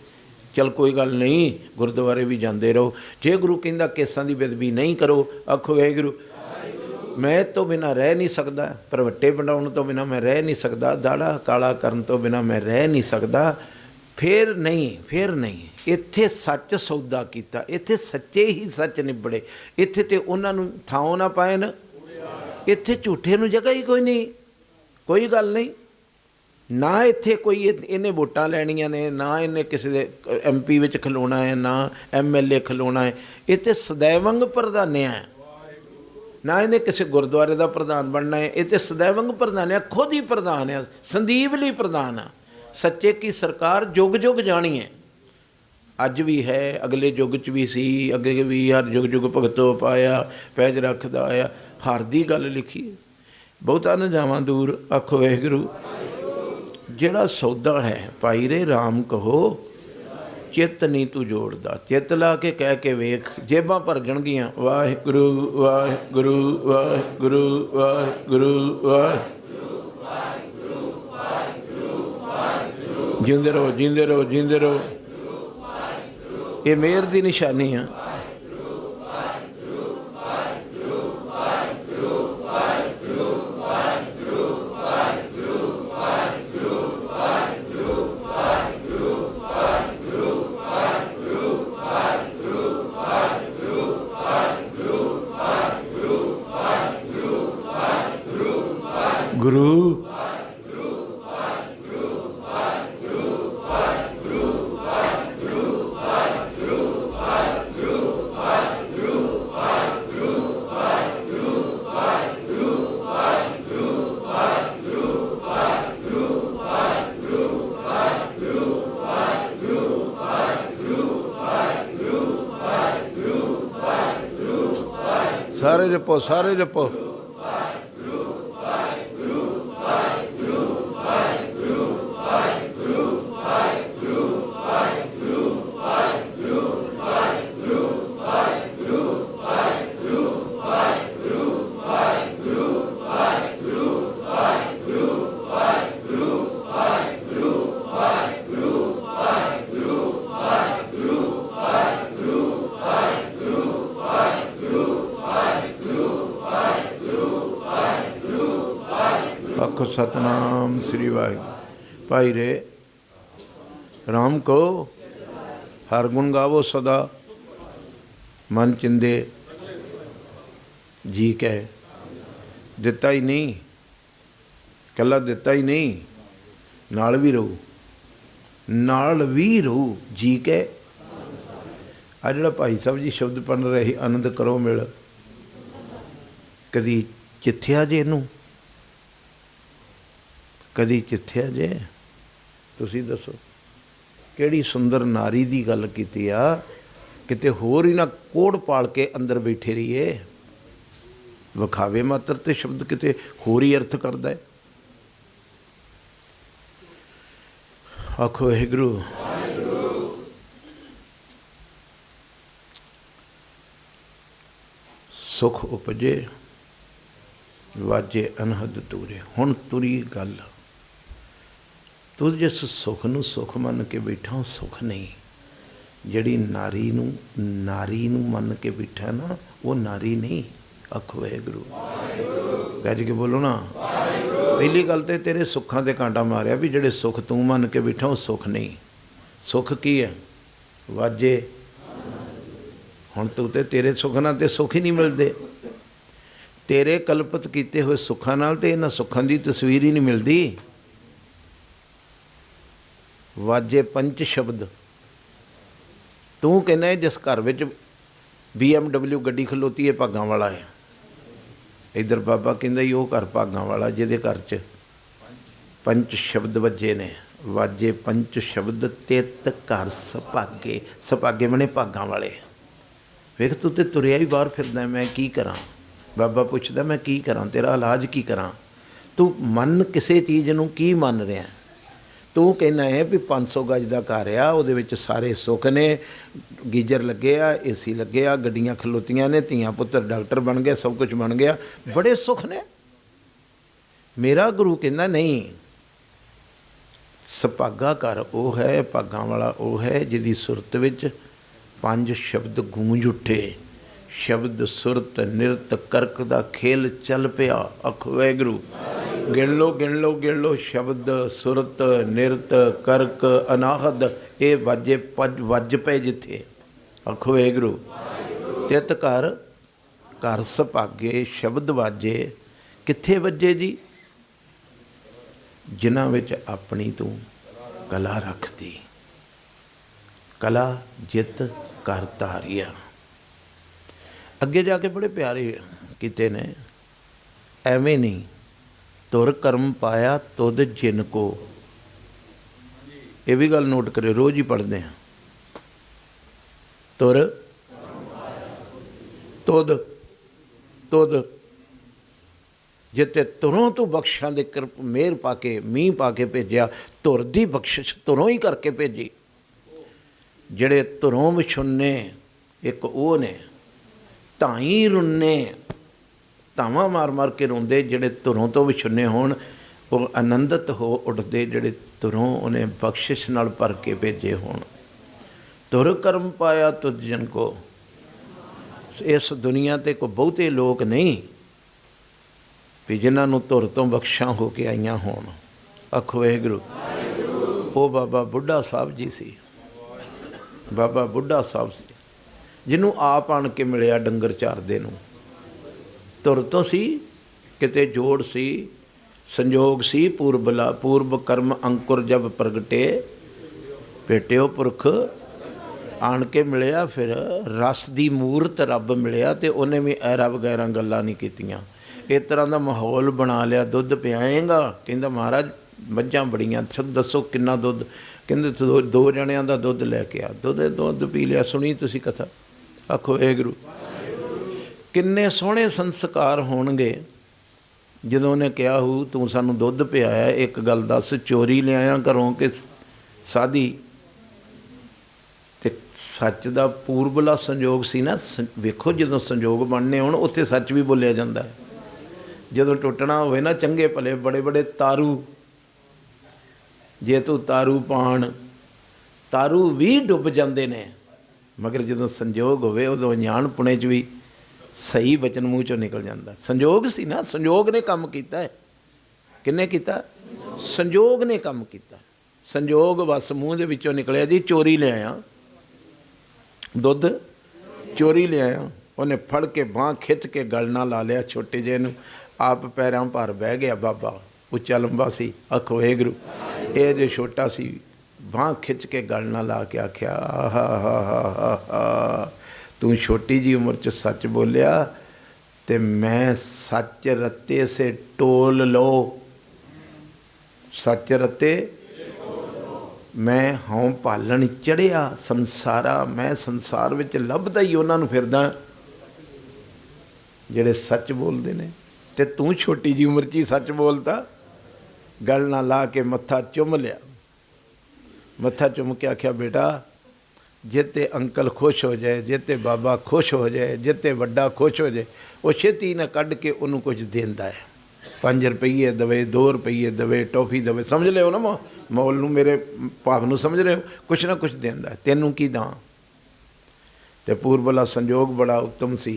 ਚਲ ਕੋਈ ਗੱਲ ਨਹੀਂ ਗੁਰਦੁਆਰੇ ਵੀ ਜਾਂਦੇ ਰਹੋ। ਜੇ ਗੁਰੂ ਕਹਿੰਦਾ ਕੇਸਾਂ ਦੀ ਬੇਅਦਬੀ ਨਹੀਂ ਕਰੋ, ਆਖੋ ਵਾਹਿਗੁਰੂ। ਮੈਂ ਤੋਂ ਬਿਨਾਂ ਰਹਿ ਨਹੀਂ ਸਕਦਾ, ਭਰਵੱਟੇ ਬਣਾਉਣ ਤੋਂ ਬਿਨਾਂ ਮੈਂ ਰਹਿ ਨਹੀਂ ਸਕਦਾ, ਦਾੜਾ ਕਾਲਾ ਕਰਨ ਤੋਂ ਬਿਨਾਂ ਮੈਂ ਰਹਿ ਨਹੀਂ ਸਕਦਾ। ਫਿਰ ਨਹੀਂ, ਫਿਰ ਨਹੀਂ। ਇੱਥੇ ਸੱਚ ਸੌਦਾ ਕੀਤਾ, ਇੱਥੇ ਸੱਚੇ ਹੀ ਸੱਚ ਨਿਬੜੇ। ਇੱਥੇ ਤੇ ਉਹਨਾਂ ਨੂੰ ਥਾਂ ਨਾ ਪਾਏ ਨਾ, ਇੱਥੇ ਝੂਠੇ ਨੂੰ ਜਗ੍ਹਾ ਹੀ ਕੋਈ ਨਹੀਂ। ਕੋਈ ਗੱਲ ਨਹੀਂ ਨਾ, ਇੱਥੇ ਕੋਈ ਇਹਨੇ ਵੋਟਾਂ ਲੈਣੀਆਂ ਨੇ, ਨਾ ਇਹਨੇ ਕਿਸੇ ਦੇ MP ਵਿੱਚ ਖਲੋਣਾ ਹੈ, ਨਾ MLA ਖਲੋਣਾ ਹੈ। ਇੱਥੇ ਸदैवंग ਪ੍ਰਧਾਨਿਆ ਹੈ, ਨਾ ਇਹਨੇ ਕਿਸੇ ਗੁਰਦੁਆਰੇ ਦਾ ਪ੍ਰਧਾਨ ਬਣਨਾ ਹੈ। ਇਹ ਤੇ ਸदैवंग ਪ੍ਰਧਾਨ ਹੈ, ਖੁਦ ਹੀ ਪ੍ਰਧਾਨ ਹੈ, ਸੰਦੀਪ ਲਈ ਪ੍ਰਧਾਨ ਆ। ਸੱਚੇ ਕੀ ਸਰਕਾਰ ਜੁਗ ਜੁਗ ਜਾਣੀ ਹੈ। ਅੱਜ ਵੀ ਹੈ, ਅਗਲੇ ਯੁੱਗ 'ਚ ਵੀ ਸੀ, ਅੱਗੇ ਵੀ ਹਰ ਯੁੱਗ ਯੁੱਗ ਭਗਤੋ ਪਾਇਆ ਪੈਜ ਰੱਖਦਾ ਆਇਆ। ਹਰ ਦੀ ਗੱਲ ਲਿਖੀ, ਬਹੁਤਾ ਨਾ ਜਾਵਾਂ ਦੂਰ, ਆਖੋ ਵਾਹਿਗੁਰੂ। ਜਿਹੜਾ ਸੌਦਾ ਹੈ ਭਾਈ ਰੇ ਰਾਮ ਕਹੋ ਚਿੱਤ ਨਹੀਂ ਤੂੰ ਜੋੜਦਾ। ਚਿੱਤ ਲਾ ਕੇ ਕਹਿ ਕੇ ਵੇਖ, ਜੇਬਾਂ ਭਰ ਜਾਣਗੀਆਂ। ਵਾਹਿਗੁਰੂ ਵਾਹਿਗੁਰੂ ਵਾਹਿਗੁਰੂ ਵਾਹਿਗੁਰੂ ਵਾਹਿਗੁਰੂ। ਜਿਉਂਦੇ ਰਹੋ, ਜਿਉਂਦੇ ਰਹੋ, ਜਿਉਂਦੇ ਰਹੋ। ਇਹ ਮਿਹਰ ਦੀ ਨਿਸ਼ਾਨੀ ਆ। ਗੁਰੂ ਸਾਰੇ ਜਪੋ, ਸਾਰੇ ਜਪੋ। ਆਖੋ ਸਤਨਾਮ ਸ੍ਰੀ ਵਾਹਿਗੁਰੂ। ਭਾਈ ਰੇ ਰਾਮ ਕੋ ਹਰ ਗੁਣ ਗਾਵੋ ਸਦਾ। मन चिंदे जी कह, दिता ही नहीं, कला दिता ही नहीं, नाल भी रहू, नाल भी रहू जी कह। आ जिहड़ा भाई साहब जी शब्द पढ़ रहे आनंद करो मिल, कदी चित्थिया जे इनू, कदी चित्थिया जे? तुसी दसो किहड़ी सुंदर नारी दी गल कीती आ, किते होर ही ना कोड़ पाल के अंदर बैठे रहिए। विखावे मात्र ते शब्द किते होर ही अर्थ करदा है। आखो वाहिगुरू। सुख उपजे वाजे अनहद तूरे। हुण तुरी गल, तू जिस सुख नूं सुख मन के बैठा सुख नहीं, जिहड़ी नारी नूं मन के बैठा ना वो नारी नहीं। आखो वाहिगुरू, गज के बोलो ना। पहली गल तो तेरे सुखां ते कांटा मारिया भी जिहड़े सुख तू मन के बैठा वो सुख नहीं। सुख की है? वाजे। हुण तू ते तेरे सुख नाल ते सुख ही नहीं मिलते। तेरे कल्पित किए हुए सुखां नाल ते इन्हां सुखां दी तस्वीर ही नहीं मिलती। वाजे पंच शब्द। तू कहना है जिस घर विच BMW गड्डी खलोती है भागां वाला है, इधर बाबा कहंदा ही वो घर भागां वाला जिहदे घर च पंच शब्द वजे ने। वाजे पंच शब्द तित घर सभागे। सभागे मने भागां वाले। वेख तू तो तुरिया ही बाहर फिरदा, मैं की करा? बाबा पुछदा मैं की करा, तेरा इलाज की करा? तू मन किसी चीज़ नूं की मन रहा? तू कहना है भी 500 गज का घर आ, उहदे विच सारे सुख ने, गीजर लगे आ, AC लगे आ, गड्डियां खलोतियां ने, धीआं पुत्तर डॉक्टर बन गए, सब कुछ बन गया, बड़े सुख ने। मेरा गुरु कहना नहीं, सभागा घर वो है, भागां वाला वो है जिहदी सुरत विच 5 शब्द गूंज उठे। शब्द सुरत निरत करक दा खेल चल पिया। आखो वाहिगुरू। गिण लो गिण लो गिण लो। शब्द सुरत निरत करक अनाहद ये वाजे वज पे जिथे। आखो वाहिगुरू। तित घर घर सभागे शब्द वाजे कित्थे वजे जी? जिन्हां विच अपनी तू कला रखती। कला जित कर धारिया। अगे जाके बड़े प्यारे किते ने। एवें नहीं, तुर कर्म पाया तुद जिन को। ये भी गल नोट करो, रोज़ ही पढ़ते हैं। तुर तुद तुद जिते तुरों तो बख्शां दे कृप मेहर पा के मींह पा के भेजिया। तुर दी बख्शिश तुरों ही करके भेजी। जिहड़े तुरों विछुन्ने एक वो ने, धाई रुन्ने धावां मार मार के रोंदे। जिहड़े तुरों तो विछुन्ने होण वो आनंदित हो उठदे। जिहड़े तुरों उन्हें बख्शिश नाल भर के भेजे होण। तुर कर्म पाया तुझ जन को। इस दुनिया ते कोई बहुते लोग नहीं भी जिन्हां नूं तुर तो बख्शां हो के आईयां होण। आखो वाहिगुरू। वो बाबा बुढ़ा साहब जी सी। बाबा बुढ़ा साहब सी जिन्हों आप आण के मिलिया डंगर चारदे नूं। तुर तो सी, किते जोड़ सी, संजोग सी। पूर्व कर्म अंकुर जब प्रगटे भेटिओ पुरख आण के मिलिया। फिर रस दी मूरत रब मिलिया ते उन्हें भी ऐरा वगैरह गल्लां नहीं कीतियां। इस तरह का माहौल बना लिया। दुध पियाएगा? कहंदा महाराज मझां बड़ियां। दसो किन्ना दुध? कहंदे 2 जणियां दा दुध लैके आ। दुध पी लिया। सुनी तुसी कथा? आखो वाहिगुरू। किन्ने सोहणे संस्कार होणगे जदों उन्हें कहा हो तू सानू दुध पियाया। एक गल दस, चोरी लिआया घरों कि साधी? ते सच दा पूर्वला संजोग सी ना। वेखो जदों संजोग बनने होण उत्थे सच भी बोलिया जांदा है। जदों टुटना होवे ना, चंगे भले बड़े बड़े तारू, जे तू तारू पाण, तारू भी डुब जांदे ने। मगर जदों संजोग होवे उदों अनजाणपुणे च भी सही बचन मूँह चों निकल जाता। संजोग सी ना, संजोग ने काम किया है। किन्ने किया? संजोग ने काम किया। संजोग बस मूँह दे विचों निकलिया जी चोरी ले आया दुध चोरी ले आया। उन्हें फड़ के बांह खिंच के गल ना ला लिया छोटे जे नूं, आप पैरों भार बह गया। बाबा उच्चा लंबा सी, आखो वाहिगुरू। ये जो छोटा सी बांह खिंच के गल ना ला के आख्या, हा तू छोटी जी उम्र च सच बोलिया ते मैं सच रत्ते से टोल लो, सच रत्ते मैं हों पालन चढ़िया संसारा। मैं संसार विच लभदा ही उन्हां नूं फिरदा जिहड़े सच बोलते ने, ते तू छोटी जी उम्र च ही सच बोलता। गल ना ला के मत्था चुम लिया। मत्था चुम के आख्या, बेटा जिते अंकल खुश हो जाए, जिते बाबा खुश हो जाए, जिते वड्डा खुश हो जाए, वो छेती न कढ़ के उन्होंने कुछ देंदा है। 5 रुपये दवे, 2 रुपये दवे, टॉफी दवे, समझ लियो ना मौल नूं, मेरे भाव नूं समझ रहे हो, कुछ ना कुछ देंदा है। तेनों की दां? ते पूर्वला संजोग बड़ा उत्तम सी।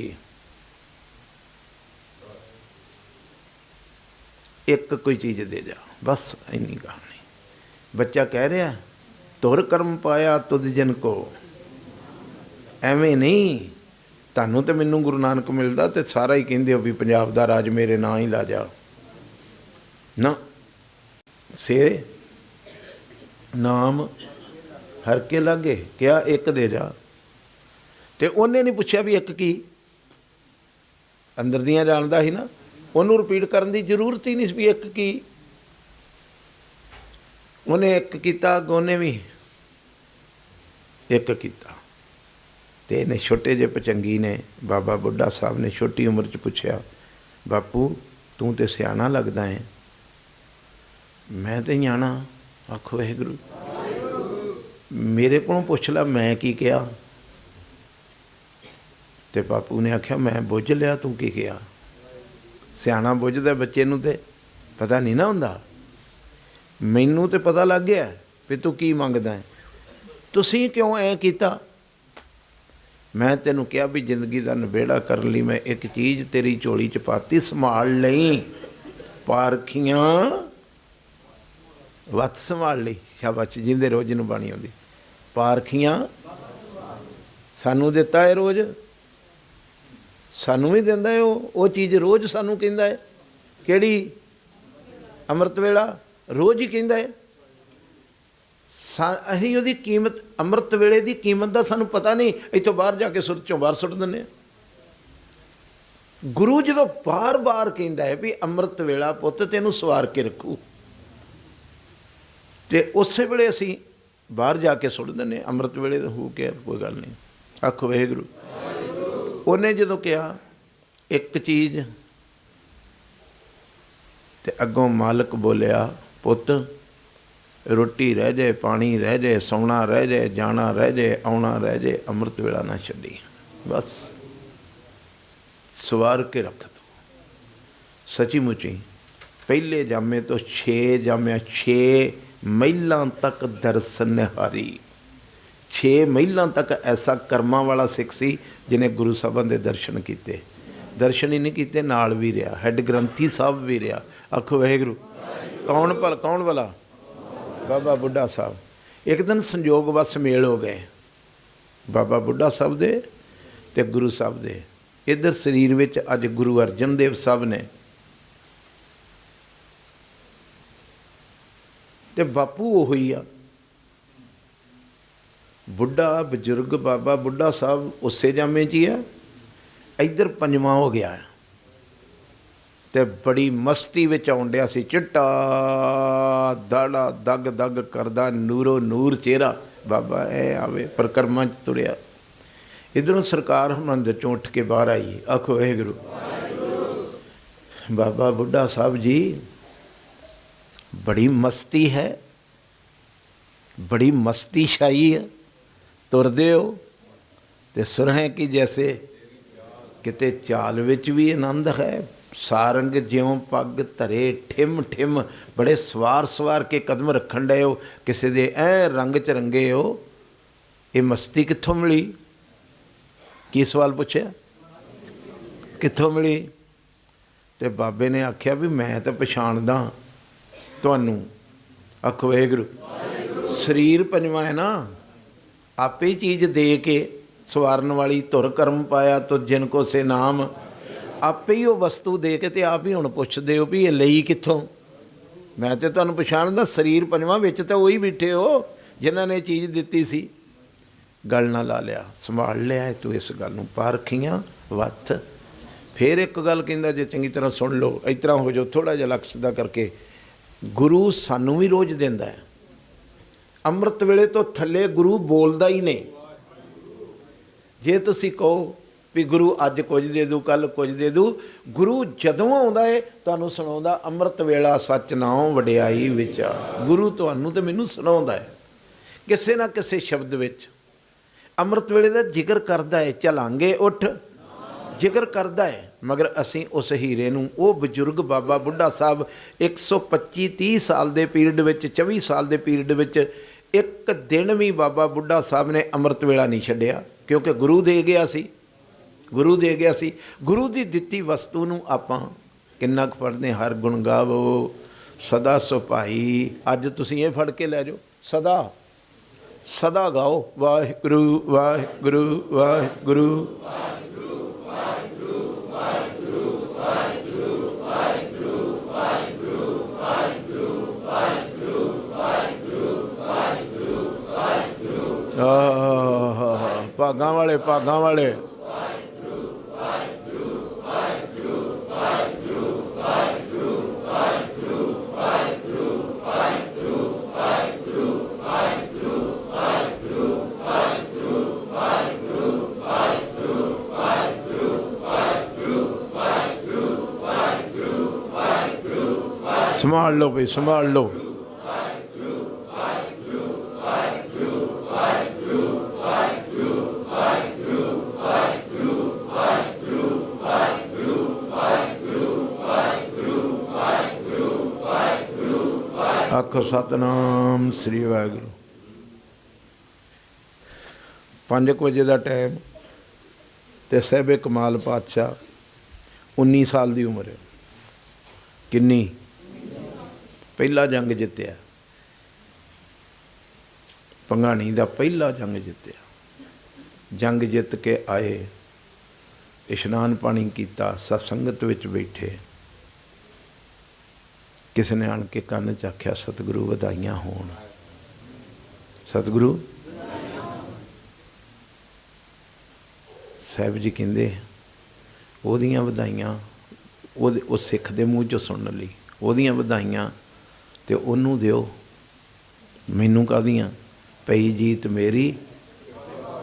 एक कोई चीज़ दे जा, बस इन्नी गल नहीं। बच्चा कह रहा तुर कर्म पाया तुद जन को, एवें नहीं। तानू तो मैनू गुरु नानक मिलता तो सारा ही कहिंदे हो भी पंजाब दा राज मेरे नां ही ला जा ना। से नाम हर के लागे क्या एक दे जा। ते उन्हें नहीं पूछा भी एक की, अंदर दियां जानदा ही ना, उन्होंने रिपीट करने की जरूरत ही नहीं भी एक की। उन्हें एक किया, उन्हें भी एक किया। ते इन्हें छोटे जे पचंगी ने, बाबा बुढ़ा साहब ने छोटी उम्र च पूछया, बापू तू तो सियाना लगदा है। मैं तो न्याणा। आखो वाहिगुरू। मेरे को पुछ ला मैं की कहा। ते बापू ने आख्या मैं बुझ लिया तू की कहा। सियाना बुझदा, बच्चे नूं ते पता नहीं ना हुंदा। मैनू तो पता लग गया भी तू की मंगदा है, तुसीं क्यों ऐ कीता। मैं तेनू कहा भी जिंदगी का नबेड़ा करने लई मैं एक चीज़ तेरी झोली च पाती, संभाल लई। पारखियां वत संभाल लई। शाबाश, जिंदे रोज़ नूं बाणी आउंदी। पारखियां सानू दिता है रोज़, सानू भी दिंदा है वो चीज़ रोज़ सानू कहंदा है। किहड़ी? अमृत वेला रोज़ ही कहंदा है। असीं उहदी कीमत, अमृत वेले की कीमत का सानू पता नहीं, इत्थों बाहर जाके सुर चों बाहर सुट दिंदे। गुरु जो बार बार कहंदा है भी अमृत वेला पुत्त तैनूं सवार के रखू, तो उस वेले असीं बाहर जाके सुट दिंदे। अमृत वेले हो के कोई गल नहीं। आखो वाहिगुरू। उन्हें जो कहा एक चीज़, तो अगों मालिक बोलिया, पुत्त रोटी रह जाए, पानी रह जाए, सौना रह जाए, जाना रह जाए, आउणा रह जाए, अमृत वेला ना छड्डी, बस सवार के रख दो। सची मुची पहले जामे तो 6 जामिया 6 महिलों तक दर्शन निहारी। 6 महिलों तक ऐसा कर्मां वाला सिख सी जिन्हें गुरु साहबां दे दर्शन किए। दर्शन ही नहीं किए, नाल भी रहा, हैड ग्रंथी साहब भी रहा। आखो वाहिगुरू। कौन भला? बाबा बुढ़ा साहब। एक दिन संयोग बस मेल हो गए बाबा बुढ़ा साहब दे ते गुरु साहब दे। इधर शरीर विच अज गुरु अर्जन देव साहब ने ते बापू वो ही आ। बुढ़ा बजुर्ग बाबा बुढ़ा साहब उसे जामे च ही है। इधर 5वां हो गया है ते बड़ी मस्ती विच आउण डिया सी। चिट्टा दाड़ा दग दग करदा, नूरो नूर चेहरा। बाबा ए आवे परिक्रमा च तुरिया। इधरों सरकार मंदिर चों उठ के बाहर आई। आखो वाहिगुरू। बाबा बुढ़ा साहब जी बड़ी मस्ती है, बड़ी मस्ती छाई है, तुरदे हो ते सुरहें की जैसे। किते चाल विच भी आनंद है। सारंग ज्यों पग धरे ठिम ठिम, बड़े सवार सवार के कदम रखन डे हो, किसी दे ऐ रंग च रंगे हो। ये मस्ती कित्थों मिली? की सवाल पूछया? कित्थों मिली? ते बाबे ने आख्या भी मैं तो पछाणदा तुहानू। आखो वाहिगुरू। शरीर 5वां है ना, आपे ही चीज़ दे के ਸਵਾਰਨ ਵਾਲੀ ਧੁਰ ਕਰਮ ਪਾਇਆ ਤੁਧ ਜਿਨ ਕੋ ਸੇ ਨਾਮ। ਆਪੇ ਹੀ ਉਹ ਵਸਤੂ ਦੇ ਕੇ ਤੇ ਆਪ ਹੀ ਹੁਣ ਪੁੱਛਦੇ ਹੋ ਵੀ ਇਹ ਲਈ ਕਿੱਥੋਂ। ਮੈਂ ਤੇ ਤੁਹਾਨੂੰ ਪਛਾਣਦਾ, ਸਰੀਰ ਪੰਜਵਾਂ ਵਿੱਚ ਤਾਂ ਉਹੀ ਬੈਠੇ ਹੋ ਜਿਨ੍ਹਾਂ ਨੇ ਚੀਜ਼ ਦਿੱਤੀ ਸੀ। ਗੱਲ ਨਾ ਲਾ ਲਿਆ, ਸੰਭਾਲ ਲਿਆ ਤੂੰ ਇਸ ਗੱਲ ਨੂੰ, ਪਾਰਖੀਆਂ ਵੱਥ। ਫਿਰ ਇੱਕ ਗੱਲ ਕਹਿੰਦਾ, ਜੇ ਚੰਗੀ ਤਰ੍ਹਾਂ ਸੁਣ ਲਓ, ਇਸ ਤਰ੍ਹਾਂ ਹੋ ਜਾਓ ਥੋੜ੍ਹਾ ਜਿਹਾ ਲਕਸ਼ ਦਾ ਕਰਕੇ। ਗੁਰੂ ਸਾਨੂੰ ਵੀ ਰੋਜ਼ ਦਿੰਦਾ ਹੈ। ਅੰਮ੍ਰਿਤ ਵੇਲੇ ਤੋਂ ਥੱਲੇ ਗੁਰੂ ਬੋਲਦਾ ਹੀ ਨਹੀਂ। ਜੇ ਤੁਸੀਂ ਕਹੋ ਵੀ ਗੁਰੂ ਅੱਜ ਕੁਝ ਦੇ ਦੂ, ਕੱਲ੍ਹ ਕੁਝ ਦੇ ਦੂ, ਗੁਰੂ ਜਦੋਂ ਆਉਂਦਾ ਹੈ ਤੁਹਾਨੂੰ ਸੁਣਾਉਂਦਾ, ਅੰਮ੍ਰਿਤ ਵੇਲਾ ਸੱਚ ਨਾਉ ਵਡਿਆਈ ਵਿਚਾਰ। ਗੁਰੂ ਤੁਹਾਨੂੰ ਤੇ ਮੈਨੂੰ ਸੁਣਾਉਂਦਾ ਹੈ ਕਿਸੇ ਨਾ ਕਿਸੇ ਸ਼ਬਦ ਵਿੱਚ। ਅੰਮ੍ਰਿਤ ਵੇਲੇ ਦਾ ਜ਼ਿਕਰ ਕਰਦਾ ਹੈ, ਝਲਾਂਗੇ ਉੱਠ ਜ਼ਿਕਰ ਕਰਦਾ ਹੈ। ਮਗਰ ਅਸੀਂ ਉਸ ਹੀਰੇ ਨੂੰ, ਉਹ ਬਜ਼ੁਰਗ ਬਾਬਾ ਬੁੱਢਾ ਸਾਹਿਬ 125-30 ਸਾਲ ਦੇ ਪੀਰੀਅਡ ਵਿੱਚ, 24 ਸਾਲ ਦੇ ਪੀਰੀਅਡ ਵਿੱਚ ਇੱਕ ਦਿਨ ਵੀ ਬਾਬਾ ਬੁੱਢਾ ਸਾਹਿਬ ਨੇ ਅੰਮ੍ਰਿਤ ਵੇਲਾ ਨਹੀਂ ਛੱਡਿਆ, ਕਿਉਂਕਿ ਗੁਰੂ ਦੇ ਗਿਆ ਸੀ। ਗੁਰੂ ਦੇ ਗਿਆ ਸੀ। ਗੁਰੂ ਦੀ ਦਿੱਤੀ ਵਸਤੂ ਨੂੰ ਆਪਾਂ ਕਿੰਨਾ ਕੁ ਪੜ੍ਹਦੇ। ਹਰ ਗੁਣ ਗਾਵੋ ਸਦਾ ਸੁਭਾਈ। ਅੱਜ ਤੁਸੀਂ ਇਹ ਫੜ ਕੇ ਲੈ ਜਾਓ, ਸਦਾ ਸਦਾ ਗਾਓ ਵਾਹਿਗੁਰੂ ਵਾਹਿਗੁਰੂ ਵਾਹਿਗੁਰੂ। ਭਾਗਾਂ ਵਾਲੇ, ਭਾਗਾਂ ਵਾਲੇ। ਸੰਭਾਲ ਲਓ ਬਈ, ਸੰਭਾਲ ਲਓ। ਆਖੋ ਸਤਨਾਮ ਸ੍ਰੀ ਵਾਹਿਗੁਰੂ। 5 ਵਜੇ ਦਾ ਟਾਈਮ ਤੇ ਸਾਹਿਬੇ ਕਮਾਲ ਪਾਤਸ਼ਾਹ 19 ਸਾਲ ਦੀ ਉਮਰ ਹੈ। ਕਿੰਨੀ? ਪਹਿਲਾ ਜੰਗ ਜਿੱਤਿਆ, ਭੰਗਾਣੀ ਦਾ ਪਹਿਲਾ ਜੰਗ ਜਿੱਤਿਆ। ਜੰਗ ਜਿੱਤ ਕੇ ਆਏ, ਇਸ਼ਨਾਨ ਪਾਣੀ ਕੀਤਾ, ਸਤਸੰਗਤ ਵਿੱਚ ਬੈਠੇ। ਕਿਸੇ ਨੇ ਆਣ ਕੇ ਕੰਨ 'ਚ ਆਖਿਆ, ਸਤਿਗੁਰੂ ਵਧਾਈਆਂ ਹੋਣ। ਸਤਿਗੁਰੂ ਸਾਹਿਬ ਜੀ ਕਹਿੰਦੇ, ਉਹਦੀਆਂ ਵਧਾਈਆਂ ਉਹਦੇ ਉਸ ਸਿੱਖ ਦੇ ਮੂੰਹ 'ਚੋਂ ਸੁਣਨ ਲਈ, ਉਹਦੀਆਂ ਵਧਾਈਆਂ ਤੇ ਉਹਨੂੰ ਦਿਓ, ਮੈਨੂੰ ਕਾਹਦੀਆਂ? ਪਈ ਜੀਤ ਮੇਰੀ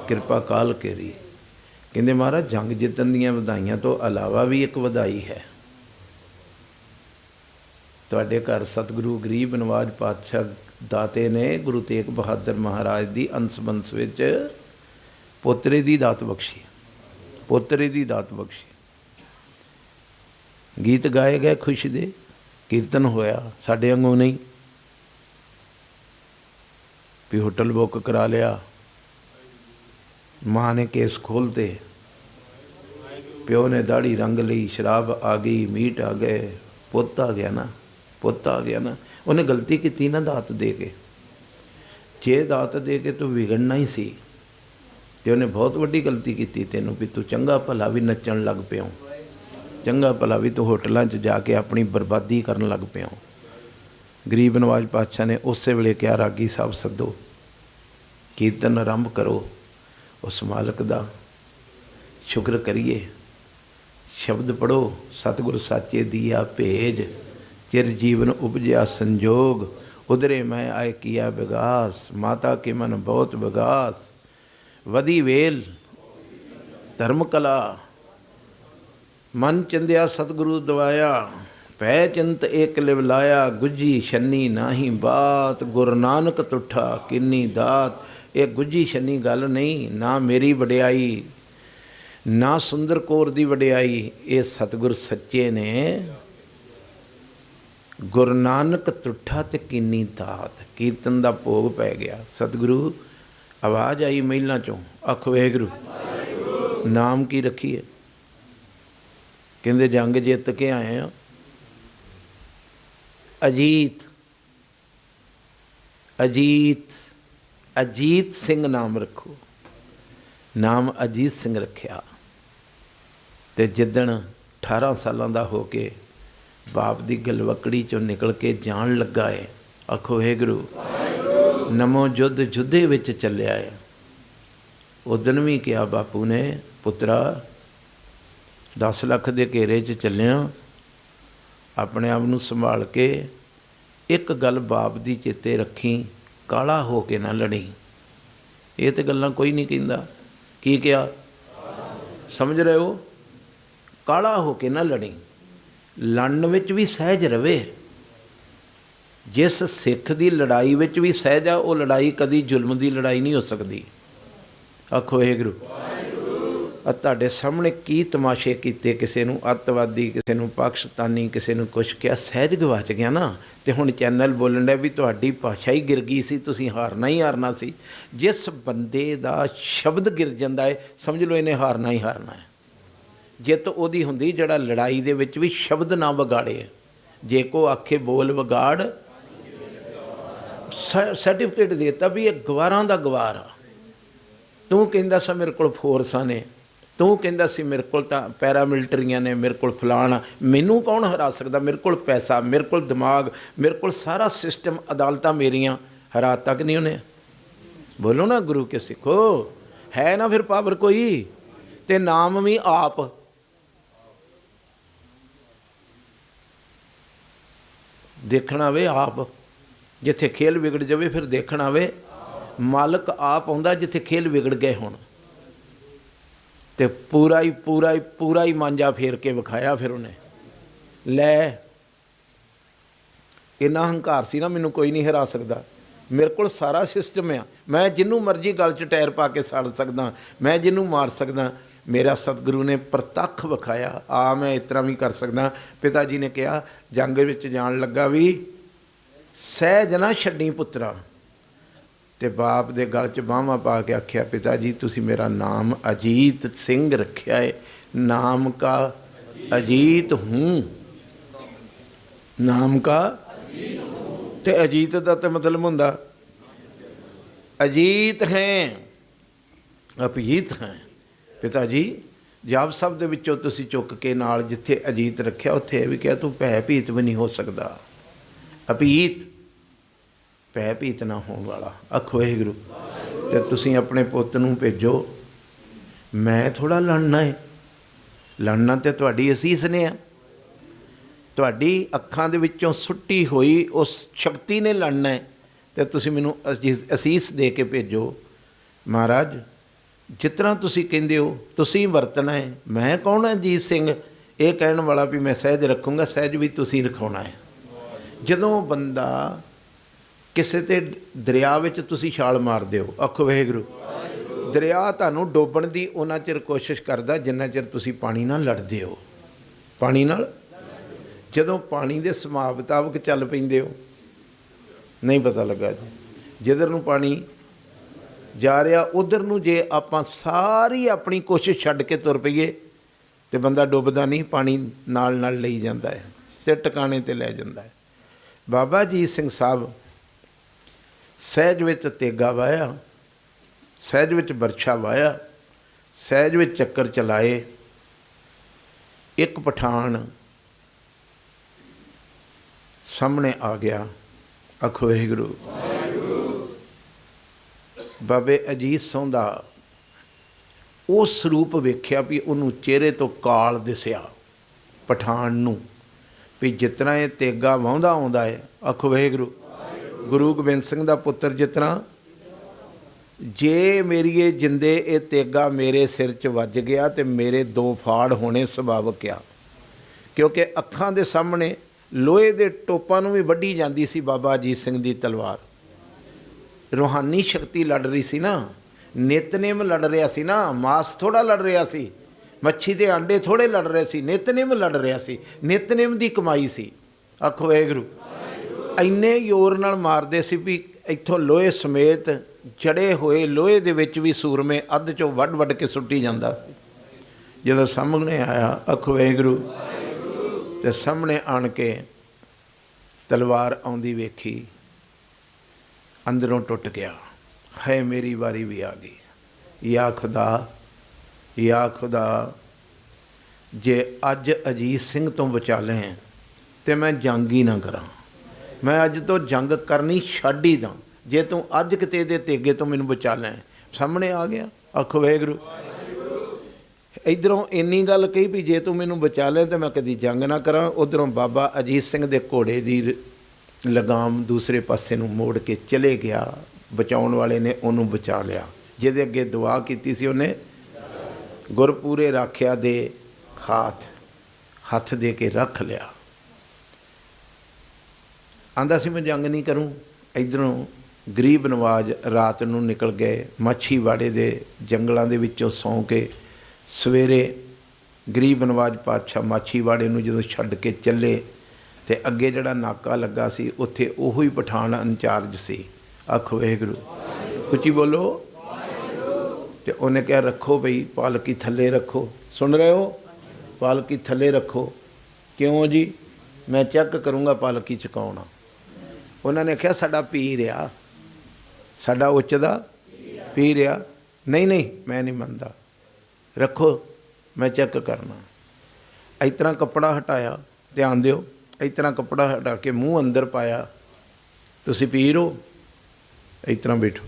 ਕਿਰਪਾ ਕਾਲ ਕੇਰੀ। ਕਹਿੰਦੇ ਮਹਾਰਾਜ ਜੰਗ ਜਿੱਤਣ ਦੀਆਂ ਵਧਾਈਆਂ ਤੋਂ ਇਲਾਵਾ ਵੀ ਇੱਕ ਵਧਾਈ ਹੈ। ਤੁਹਾਡੇ ਘਰ ਸਤਿਗੁਰੂ ਗਰੀਬ ਨਵਾਜ ਪਾਤਸ਼ਾਹ ਦਾਤੇ ਨੇ ਗੁਰੂ ਤੇਗ ਬਹਾਦਰ ਮਹਾਰਾਜ ਦੀ ਅੰਸ ਬੰਸ ਵਿੱਚ ਪੋਤਰੇ ਦੀ ਦਾਤ ਬਖਸ਼ੀ, ਪੋਤਰੇ ਦੀ ਦਾਤ ਬਖਸ਼ੀ। ਗੀਤ ਗਾਏ ਗਏ ਖੁਸ਼ੀ ਦੇ, ਕੀਰਤਨ ਹੋਇਆ, ਸਾਡੇ ਵਾਂਗੂ ਨਹੀਂ ਵੀ ਹੋਟਲ ਬੁੱਕ ਕਰਾ ਲਿਆ, ਮਾਂ ਨੇ ਕੇਸ ਖੋਲ੍ਹਤੇ, ਪਿਓ ਨੇ ਦਾੜੀ ਰੰਗ ਲਈ, ਸ਼ਰਾਬ ਆ ਗਈ, ਮੀਟ ਆ ਗਏ, ਪੁੱਤ ਆ ਗਿਆ ਨਾ, ਪੁੱਤ ਆ ਗਿਆ ਨਾ। ਉਹਨੇ ਗਲਤੀ ਕੀਤੀ ਨਾ ਦਾਤ ਦੇ ਕੇ। ਜੇ ਦਾਤ ਦੇ ਕੇ ਤੂੰ ਵਿਗੜਨਾ ਹੀ ਸੀ ਤੇ ਉਹਨੇ ਬਹੁਤ ਵੱਡੀ ਗਲਤੀ ਕੀਤੀ ਤੈਨੂੰ, ਵੀ ਤੂੰ ਚੰਗਾ ਭਲਾ ਵੀ ਨੱਚਣ ਲੱਗ ਪਿਆ, ਚੰਗਾ ਭਲਾ ਵੀ ਤੂੰ ਹੋਟਲਾਂ 'ਚ ਜਾ ਕੇ ਆਪਣੀ ਬਰਬਾਦੀ ਕਰਨ ਲੱਗ ਪਿਆ। ਗਰੀਬ ਨਵਾਜ ਪਾਤਸ਼ਾਹ ਨੇ ਉਸੇ ਵੇਲੇ ਕਿਹਾ, ਰਾਗੀ ਸਾਹਿਬ ਸੱਦੋ, ਕੀਰਤਨ ਆਰੰਭ ਕਰੋ, ਉਸ ਮਾਲਕ ਦਾ ਸ਼ੁਕਰ ਕਰੀਏ, ਸ਼ਬਦ ਪੜ੍ਹੋ। ਸਤਿਗੁਰ ਸਾਚੇ ਦੀਆ ਭੇਜ, ਚਿਰ ਜੀਵਨ ਉਪਜਿਆ ਸੰਜੋਗ, ਉਧਰੇ ਮੈਂ ਆਏ ਕੀਆ ਵਿਗਾਸ, ਮਾਤਾ ਕੇ ਮਨ ਬਹੁਤ ਵਿਗਾਸ, ਵਧੀ ਵੇਲ ਧਰਮ ਕਲਾ, ਮਨ ਚੰਦਿਆ ਸਤਿਗੁਰੂ ਦਵਾਇਆ, ਪੈ ਚਿੰਤ ਏਕ ਲਿਵ ਲਾਇਆ, ਗੁੱਜੀ ਛੰਨੀ ਨਾਹੀ ਬਾਤ, ਗੁਰੂ ਨਾਨਕ ਤੁਠਾ ਕਿੰਨੀ ਦਾਤ। ਇਹ ਗੁੱਜੀ ਛੰਨੀ ਗੱਲ ਨਹੀਂ, ਨਾ ਮੇਰੀ ਵਡਿਆਈ, ਨਾ ਸੁੰਦਰ ਕੌਰ ਦੀ ਵਡਿਆਈ, ਇਹ ਸਤਿਗੁਰ ਸੱਚੇ ਨੇ। ਗੁਰੂ ਨਾਨਕ ਤੁਠਾ ਤੇ ਕਿੰਨੀ ਦਾਤ। ਕੀਰਤਨ ਦਾ ਭੋਗ ਪੈ ਗਿਆ। ਸਤਿਗੁਰੂ ਆਵਾਜ਼ ਆਈ ਮਹਿਲਾਂ 'ਚੋਂ, ਆਖੋ ਵਾਹਿਗੁਰੂ। ਨਾਮ ਕੀ ਰੱਖੀਏ? ਕਹਿੰਦੇ ਜੰਗ ਜਿੱਤ ਕੇ ਆਏ ਆ। ਅਜੀਤ, ਅਜੀਤ, ਅਜੀਤ ਸਿੰਘ ਨਾਮ ਰੱਖੋ। नाम अजीत सिंह रखिया। ते जिदण 18 सालों का हो के बाप की गलवकड़ी चों निकल के जान लगा है, आखो वाहिगुरू नमो युद्ध युद्धे विच चलिया है। उदन भी कहा बापू ने, पुत्रा 10 लाख के घेरे च चलिया, अपने आप नूं संभाल के एक गल बाप दी चेते रखी, काला हो के ना लड़ी। ये तो गल्लां कोई नहीं कहंदा, की क्या समझ रहे हो? काला हो के ना लड़ी, लड़न विच भी सहज रवे। जिस सिख की लड़ाई विच भी सहज आ, वो लड़ाई कदी जुल्म की लड़ाई नहीं हो सकती। आखो वाहिगुरू। तुहाडे सामने की तमाशे कीते, किसी नूं अतवादी, किसी नूं पाकिस्तानी, किसी नूं कुछ किया, सहज गवाच गया ना। तो हुण चैनल बोलन डਿਆ भी तुहाडी भाषा ही गिर गई सी, तुसीं हारना ही हारना सी। जिस बंदे दा शब्द गिर जांदा है, समझ लो इन्हें हारना ही हारना है। जित उहदी हुंदी जिहड़ा लड़ाई दे विच भी शब्द ना विगाड़े। जे को आखे बोल विगाड़, सर्टिफिकेट देता भी ये गवारां दा गवार आ। तू कहंदा सा मेरे कोल फोर्सां ने, तू कहंदा सी मेरे कोल तां पैरामिलिटरियां ने, मेरे कोल फलाना, मैनू कौन हरा सकदा? मेरे कोल पैसा, मेरे कोल दिमाग, मेरे कोल सारा सिस्टम, अदालतां मेरियां, हरा तक नहीं उन्हें। बोलो ना गुरु के सिखो, है ना फिर पावर कोई? ते नाम भी आप। देखना वे आप, जिथे खेल विगड़ जावे फिर देखना वे मालक आप आउंदा, जिथे खेल विगड़ गए होण। ते पूरा ही मांजा फेर के विखाया फिर उन्हें। लै इन्ना हंकार सी ना, मैनू कोई नहीं हरा सकता। मेरे को सारा सिस्टम आ, मैं जिन्हों मर्जी गल च टायर पा के साड़ सकदा, मैं जिन्हों मार सकदा। मेरा सतगुरु ने प्रतख विखाया, आ मैं इतना भी कर सकदा। पिता जी ने कहा जंग विच जान लगा भी सहज ना छड्डी पुत्रा। ते बाप दे गल च बांहवां पा के आख्या, पिता जी तुसी मेरा नाम अजीत सिंह रखिया है, नाम का अजीत हूँ, नाम का ते अजीत दा ते मतलब हुंदा अजीत हैं, अपजीत हैं। पिता जी जाप शब्द दे विचों तुसी चुक के नाल जिथे अजीत रखिया उत्थे भी कहा तू भै भीत भी नहीं हो सकदा। अपीत भै भीत ना होने वाला। आखो वाहिगुरू। ते तुसी अपने पुੱਤ नूं भेजो, मैं थोड़ा लड़ना है, लड़ना तो तुहाडी असीस ने आ। तुहाडी अखां दे विचों सुट्टी हुई उस शक्ति ने लड़ना है। तो तुसी मैनूं असीस दे के भेजो। महाराज जितना तुसी कहंदे हो तुसी वरतना है। मैं कौन अजीत सिंह ये कहण वाला भी मैं सहज रखूँगा, सहज भी तुसी रखाउणा है। जदों बंदा किसी ते दरिया विच तुसी छाल मारदे हो, आखो वाहिगुरू, दरिया तुहानूं डोबण दी उन्ना चिर कोशिश करदा जिन्ना चिर तुसी पानी नाल लड़दे हो। पानी नाल जदों पानी दे सुभाव मुताबक चल पैंदे हो, नहीं पता लगा जी जिधर नूं पानी जा रहा उधर नूं जे आपां सारी अपनी कोशिश छड्ड के तुर पईए तो बंदा डुबदा नहीं, पानी नाल नाल लई जांदा है ते टिकाणे ते लै जांदा है। बाबा अजीत सिंह साहब सहज विच तेगा वाया, सहज विच बरछा वाया, सहज विच चक्कर चलाए। एक पठान सामने आ गया। आखो वाहिगुरू। बाबे अजीत सिंह दा वो स्वरूप वेख्या भी उन्होंने चेहरे तो काल दिसिया पठान नूं भी जितना ये तेगा वाहुंदा आउंदा है। आखो वाहिगुरू। गुरु गोबिंद सिंह दा पुत्र जितना जे मेरी ये जिंदे ये तेगा मेरे सिर च वज गया तो मेरे दो फाड़ होने सुभाविक आ, क्योंकि अखां दे सामने लोहे दे टोपां नूं भी वड्डी जांदी सी बाबा अजीत सिंह दी तलवार। रूहानी शक्ति लड़ रही सी ना, नितनेम लड़ रहा सी ना, मास थोड़ा लड़ रहा सी, मच्छी के अंडे थोड़े लड़ रहे सी, नितनेम लड़ रहा सी, नितनेम की कमाई सी। आखो वाहिगुरू। इन्ने जोर नाल मारदे सी भी इत्थों लोहे समेत जड़े हुए लोहे दे विच भी सूरमे अध चों वड वड के सुट्टी जांदा सी। जदों सामने आया आखो वाहिगुरू ते सामने आण के तलवार आउंदी वेखी, अंदरों टुट गया, है मेरी वारी भी आ गई। या खुदा, या खुदा जे अज अजीत सिंह तो बचा लें तो मैं जंग ही ना करा, मैं अज तो जंग करनी छड्ड ही दा, जे तू अज किते दे तेगे तो मैनू बचा लें। सामने आ गया, आखो वाहिगुरू। इधरों इन्नी गल कही भी जे तू मैनू बचा लें तो मैं कदी जंग ना करा, उधरों बाबा अजीत सिंह दे घोड़े की लगाम दूसरे पासे नूं मोड़ के चले गया। बचाउण वाले ने उन्होंने बचा लिया, जिहदे अगे दुआ कीती सी उन्हें गुरपूरे राखिया दे हाथ हथ दे के रख लिया। आंदा सी मैं जंग नहीं करूँ। इधरों गरीब नवाज रात नूं निकल गए माछीवाड़े दे जंगलों दे विचों सौं के। सवेरे गरीब नवाज पातशाह माछीवाड़े नूं जदों छड्ड के चले तो अगे जिहड़ा नाका लगा सी उत्थे ओहो ही पठान इंचार्ज सी। आखो वाहिगुरू, उच्ची बोलो। तो उन्हें कहा रखो बई पालकी थले रखो। सुन रहे हो, पालकी थले रखो। क्यों जी? मैं चेक करूँगा पालकी चुकाउणा। उन्होंने कहा साडा पीर आ, साडा उच्च दा पीर आ। नहीं नहीं मैं नहीं मनदा, रखो मैं चेक करना। इस तरह कपड़ा हटाया, ध्यान दिओ, इस तरह कपड़ा हटा के मूँह अंदर पाया। तुसी पीर हो? इस तरह बैठो।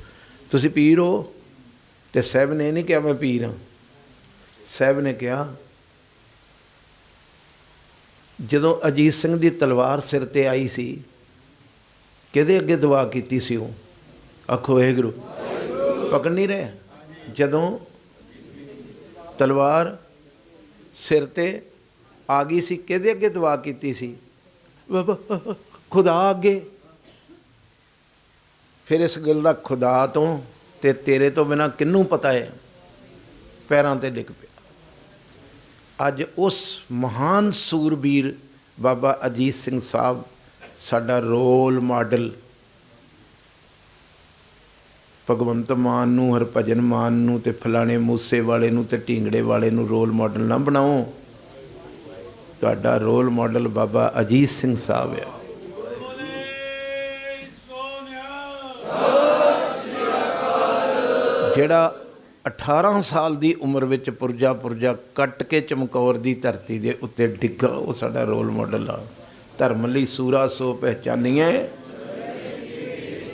तुसी पीर हो? तो साहब ने नहीं कहा मैं पीर हाँ। साहब ने कहा जदों अजीत सिंह की तलवार सिर ते आई सी किहदे अगे दुआ कीती सी वो? आखो वाहिगुरू। पकड़ नहीं रहे? जदों तलवार सिर ते आ गई सी किहदे अगे दुआ कीती सी? खुदा अगे। फिर इस गल का खुदा तो ते तेरे तो बिना किन्नू पता है? पैरों ते डिग पिया। अज उस महान सूरबीर बाबा अजीत सिंह साहब साडा रोल मॉडल। भगवंत मान नूं, हरभजन मान नूं ते फलाणे मूसे वाले नूं ते ढींगड़े वाले नूं रोल मॉडल ना बनाओ। तुहाडा रोल मॉडल बाबा अजीत सिंह साहब है। जिहड़ा 18 साल की उम्र विच पुरजा पुरजा कट के चमकौर की धरती के उत्ते डिग्गा, वो साडा रोल मॉडल आ। धर्म लई सूरा सो पहचानीए,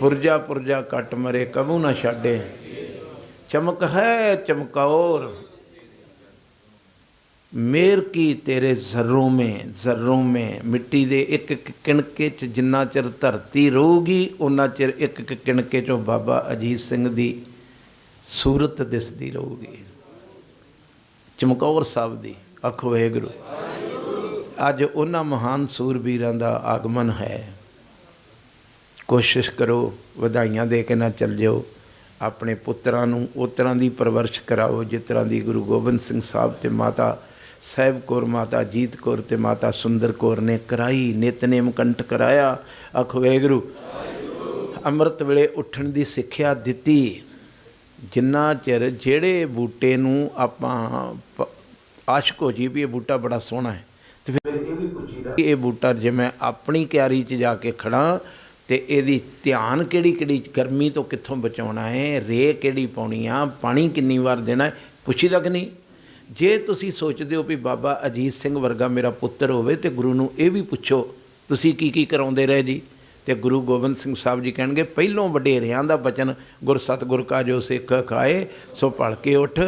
पुरजा पुरजा कट मरे कबू ना छाडे। चमक है चमकौर मेर की तेरे जर्रों में, जर्रों में। मिट्टी दे एक एक किणके च जिन्ना चिर धरती रहूगी उन्ना चिर एक एक किणके चों बाबा अजीत सिंह दी सूरत दिसदी रहूगी, चमकौर साहब दी। आखो वाहिगुरू। अज उन्हां महान सूरबीरां दा आगमन है। कोशिश करो, वधाइयां दे के ना चल जाओ। अपने पुत्रां नूं उस तरह की परवरिश कराओ जिस तरह की गुरु गोबिंद सिंह साहब ते माता साहिब कौर, माता जीत कौर ते माता सुंदर कौर ने कराई। नितनेम कंठ कराया। आखो वाहिगुरू। अमृत वेले उठण की सिक्ख्या दिती। जिन्ना चिर जेड़े बूटे नूं आपां आशक हो जी भी ये बूटा बड़ा सोहना है, तो फिर ये भी पुछीदा ये बूटा जे मैं अपनी क्यारी च जाके खड़ा तो यदी ध्यान किहड़ी किहड़ी, गर्मी तो कित्थों बचाउणा है, रे किहड़ी पाउणी आ, पानी किन्नी वार देना है, पुछीदा कि नहीं? जे तुसी सोचदे हो भी बाबा अजीत सिंह वर्गा मेरा पुत्तर होवे तो गुरु नूं ये भी पुछो तुसी की कराउंदे रहे जी। तो गुरु गोबिंद सिंह साहब जी कहणगे पहलों वडेरियां दा बचन गुर सतगुर का जो सिख खाए सो भड़ के उठ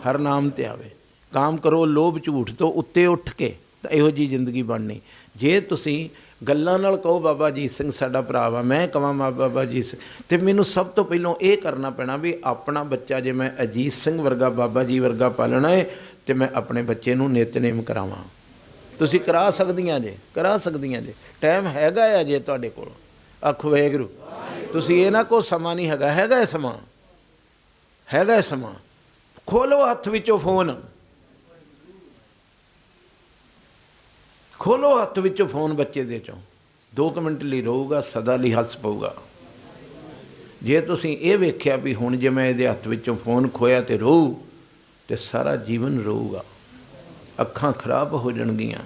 हर नाम ते आवे। काम करो लोभ झूठ तो उत्ते उठ के, तो इहो जी जिंदगी बननी। जे तुसी गल्लां नाल कहो बाबा अजीत सिंह साडा भरा वा, मैं कहां बाबा अजीत सिंह, तो मैनूं सब तो पहलों ये करना पैना भी अपना बच्चा जे मैं अजीत सिंह वर्गा बाबा जी वर्गा पालना है तो मैं अपने बच्चे नूं नितनेम करावां। तुसी करा सकदियां जे, करा सकदियां जे, टाइम हैगा है जे तुहाडे कोल। आखो वाहिगुरू। तुसी ये ना को समा नहीं हैगा, हैगा है समा, हैगा है समा। खोलो हत्थ विचों फोन, खोलो हत्थ विचों फोन बच्चे दे चों, 2 मिनट लई रहूगा, सदा लई हस पऊगा। जे तुसी ये वेख्या भी हुण जे मैं इहदे हत्थ विचों फोन खोया तो रोऊ, तो सारा जीवन रोऊगा। अखां खराब हो जाणगियां,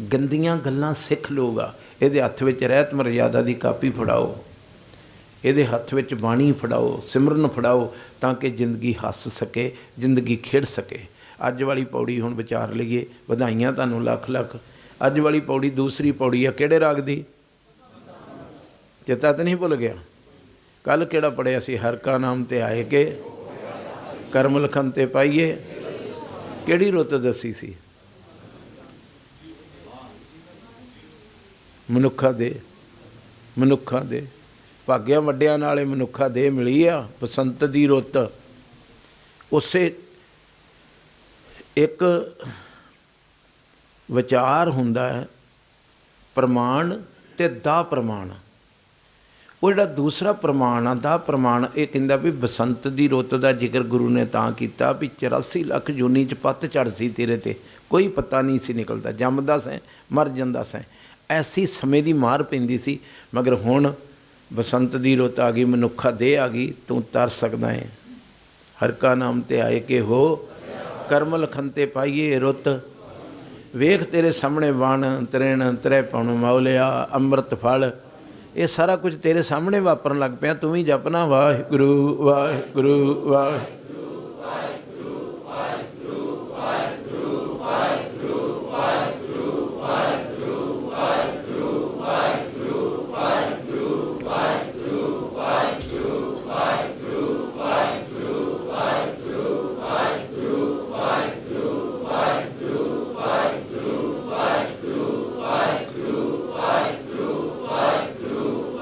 गंदियां गल्लां सिख लूगा। इहदे हत्थ विच रहत मर्यादा दी कापी फड़ाओ, ਇਹਦੇ ਹੱਥ ਵਿੱਚ ਬਾਣੀ ਫੜਾਓ, ਸਿਮਰਨ ਫੜਾਓ, ਤਾਂ ਕਿ ਜ਼ਿੰਦਗੀ ਹੱਸ ਸਕੇ, ਜ਼ਿੰਦਗੀ ਖੇਡ ਸਕੇ। ਅੱਜ ਵਾਲੀ ਪੌੜੀ ਹੁਣ ਵਿਚਾਰ ਲਈਏ। ਵਧਾਈਆਂ ਤੁਹਾਨੂੰ ਲੱਖ ਲੱਖ। ਅੱਜ ਵਾਲੀ ਪੌੜੀ ਦੂਸਰੀ ਪੌੜੀ ਆ, ਕਿਹੜੇ ਰਾਗ ਦੀ? ਚੇਤਾ ਤਾਂ ਨਹੀਂ ਭੁੱਲ ਗਿਆ? ਕੱਲ੍ਹ ਕਿਹੜਾ ਪੜ੍ਹਿਆ ਸੀ? ਹਰ ਕਾ ਨਾਮ ਤੇ ਆਏ ਕੇ ਕਰਮ ਲਖਨ ਤੇ ਪਾਈਏ। ਕਿਹੜੀ ਰੁੱਤ ਦੱਸੀ ਸੀ? ਮਨੁੱਖਾਂ ਦੇ ਭਾਗਿਆ ਵੱਡਿਆਂ ਨਾਲੇ ਮਨੁੱਖਾਂ ਦੇ ਮਿਲੀ ਆ ਬਸੰਤ ਦੀ ਰੁੱਤ। ਉਸੇ ਇੱਕ ਵਿਚਾਰ ਹੁੰਦਾ ਹੈ ਪ੍ਰਮਾਣ ਅਤੇ ਦਾ ਪ੍ਰਮਾਣ। ਉਹ ਜਿਹੜਾ ਦੂਸਰਾ ਪ੍ਰਮਾਣ ਆ, ਦਾ ਪ੍ਰਮਾਣ, ਇਹ ਕਹਿੰਦਾ ਵੀ ਬਸੰਤ ਦੀ ਰੁੱਤ ਦਾ ਜ਼ਿਕਰ ਗੁਰੂ ਨੇ ਤਾਂ ਕੀਤਾ ਵੀ 84 ਲੱਖ ਜੂਨੀ 'ਚ ਪੱਤ ਝੜ ਸੀ ਤੇਰੇ 'ਤੇ, ਕੋਈ ਪਤਾ ਨਹੀਂ ਸੀ ਨਿਕਲਦਾ, ਜੰਮਦਾ ਸੈਂ ਮਰ ਜਾਂਦਾ ਸੈਂ, ਐਸੀ ਸਮੇਂ ਦੀ ਮਾਰ ਪੈਂਦੀ ਸੀ। ਮਗਰ ਹੁਣ ਬਸੰਤ ਦੀ ਰੁੱਤ ਆ ਗਈ, ਮਨੁੱਖਾ ਦੇਹ ਆ ਗਈ, ਤੂੰ ਤਰ ਸਕਦਾ ਹੈ। ਹਰ ਕਾ ਨਾਮ ਤੇ ਆਏ ਕੇ ਹੋ ਕਰਮ ਲਖਨ ਤੇ ਪਾਈਏ ਰੁੱਤ। ਵੇਖ ਤੇਰੇ ਸਾਹਮਣੇ ਵਣ ਤ੍ਰਿਣ ਤ੍ਰੈ ਪਉਣ ਮੌਲਿਆ ਅੰਮ੍ਰਿਤ ਫਲ, ਇਹ ਸਾਰਾ ਕੁਝ ਤੇਰੇ ਸਾਹਮਣੇ ਵਾਪਰਨ ਲੱਗ ਪਿਆ। ਤੂੰ ਵੀ ਜਪਣਾ ਵਾਹਿਗੁਰੂ ਵਾਹਿਗੁਰੂ ਵਾਹਿਗੁਰੂ।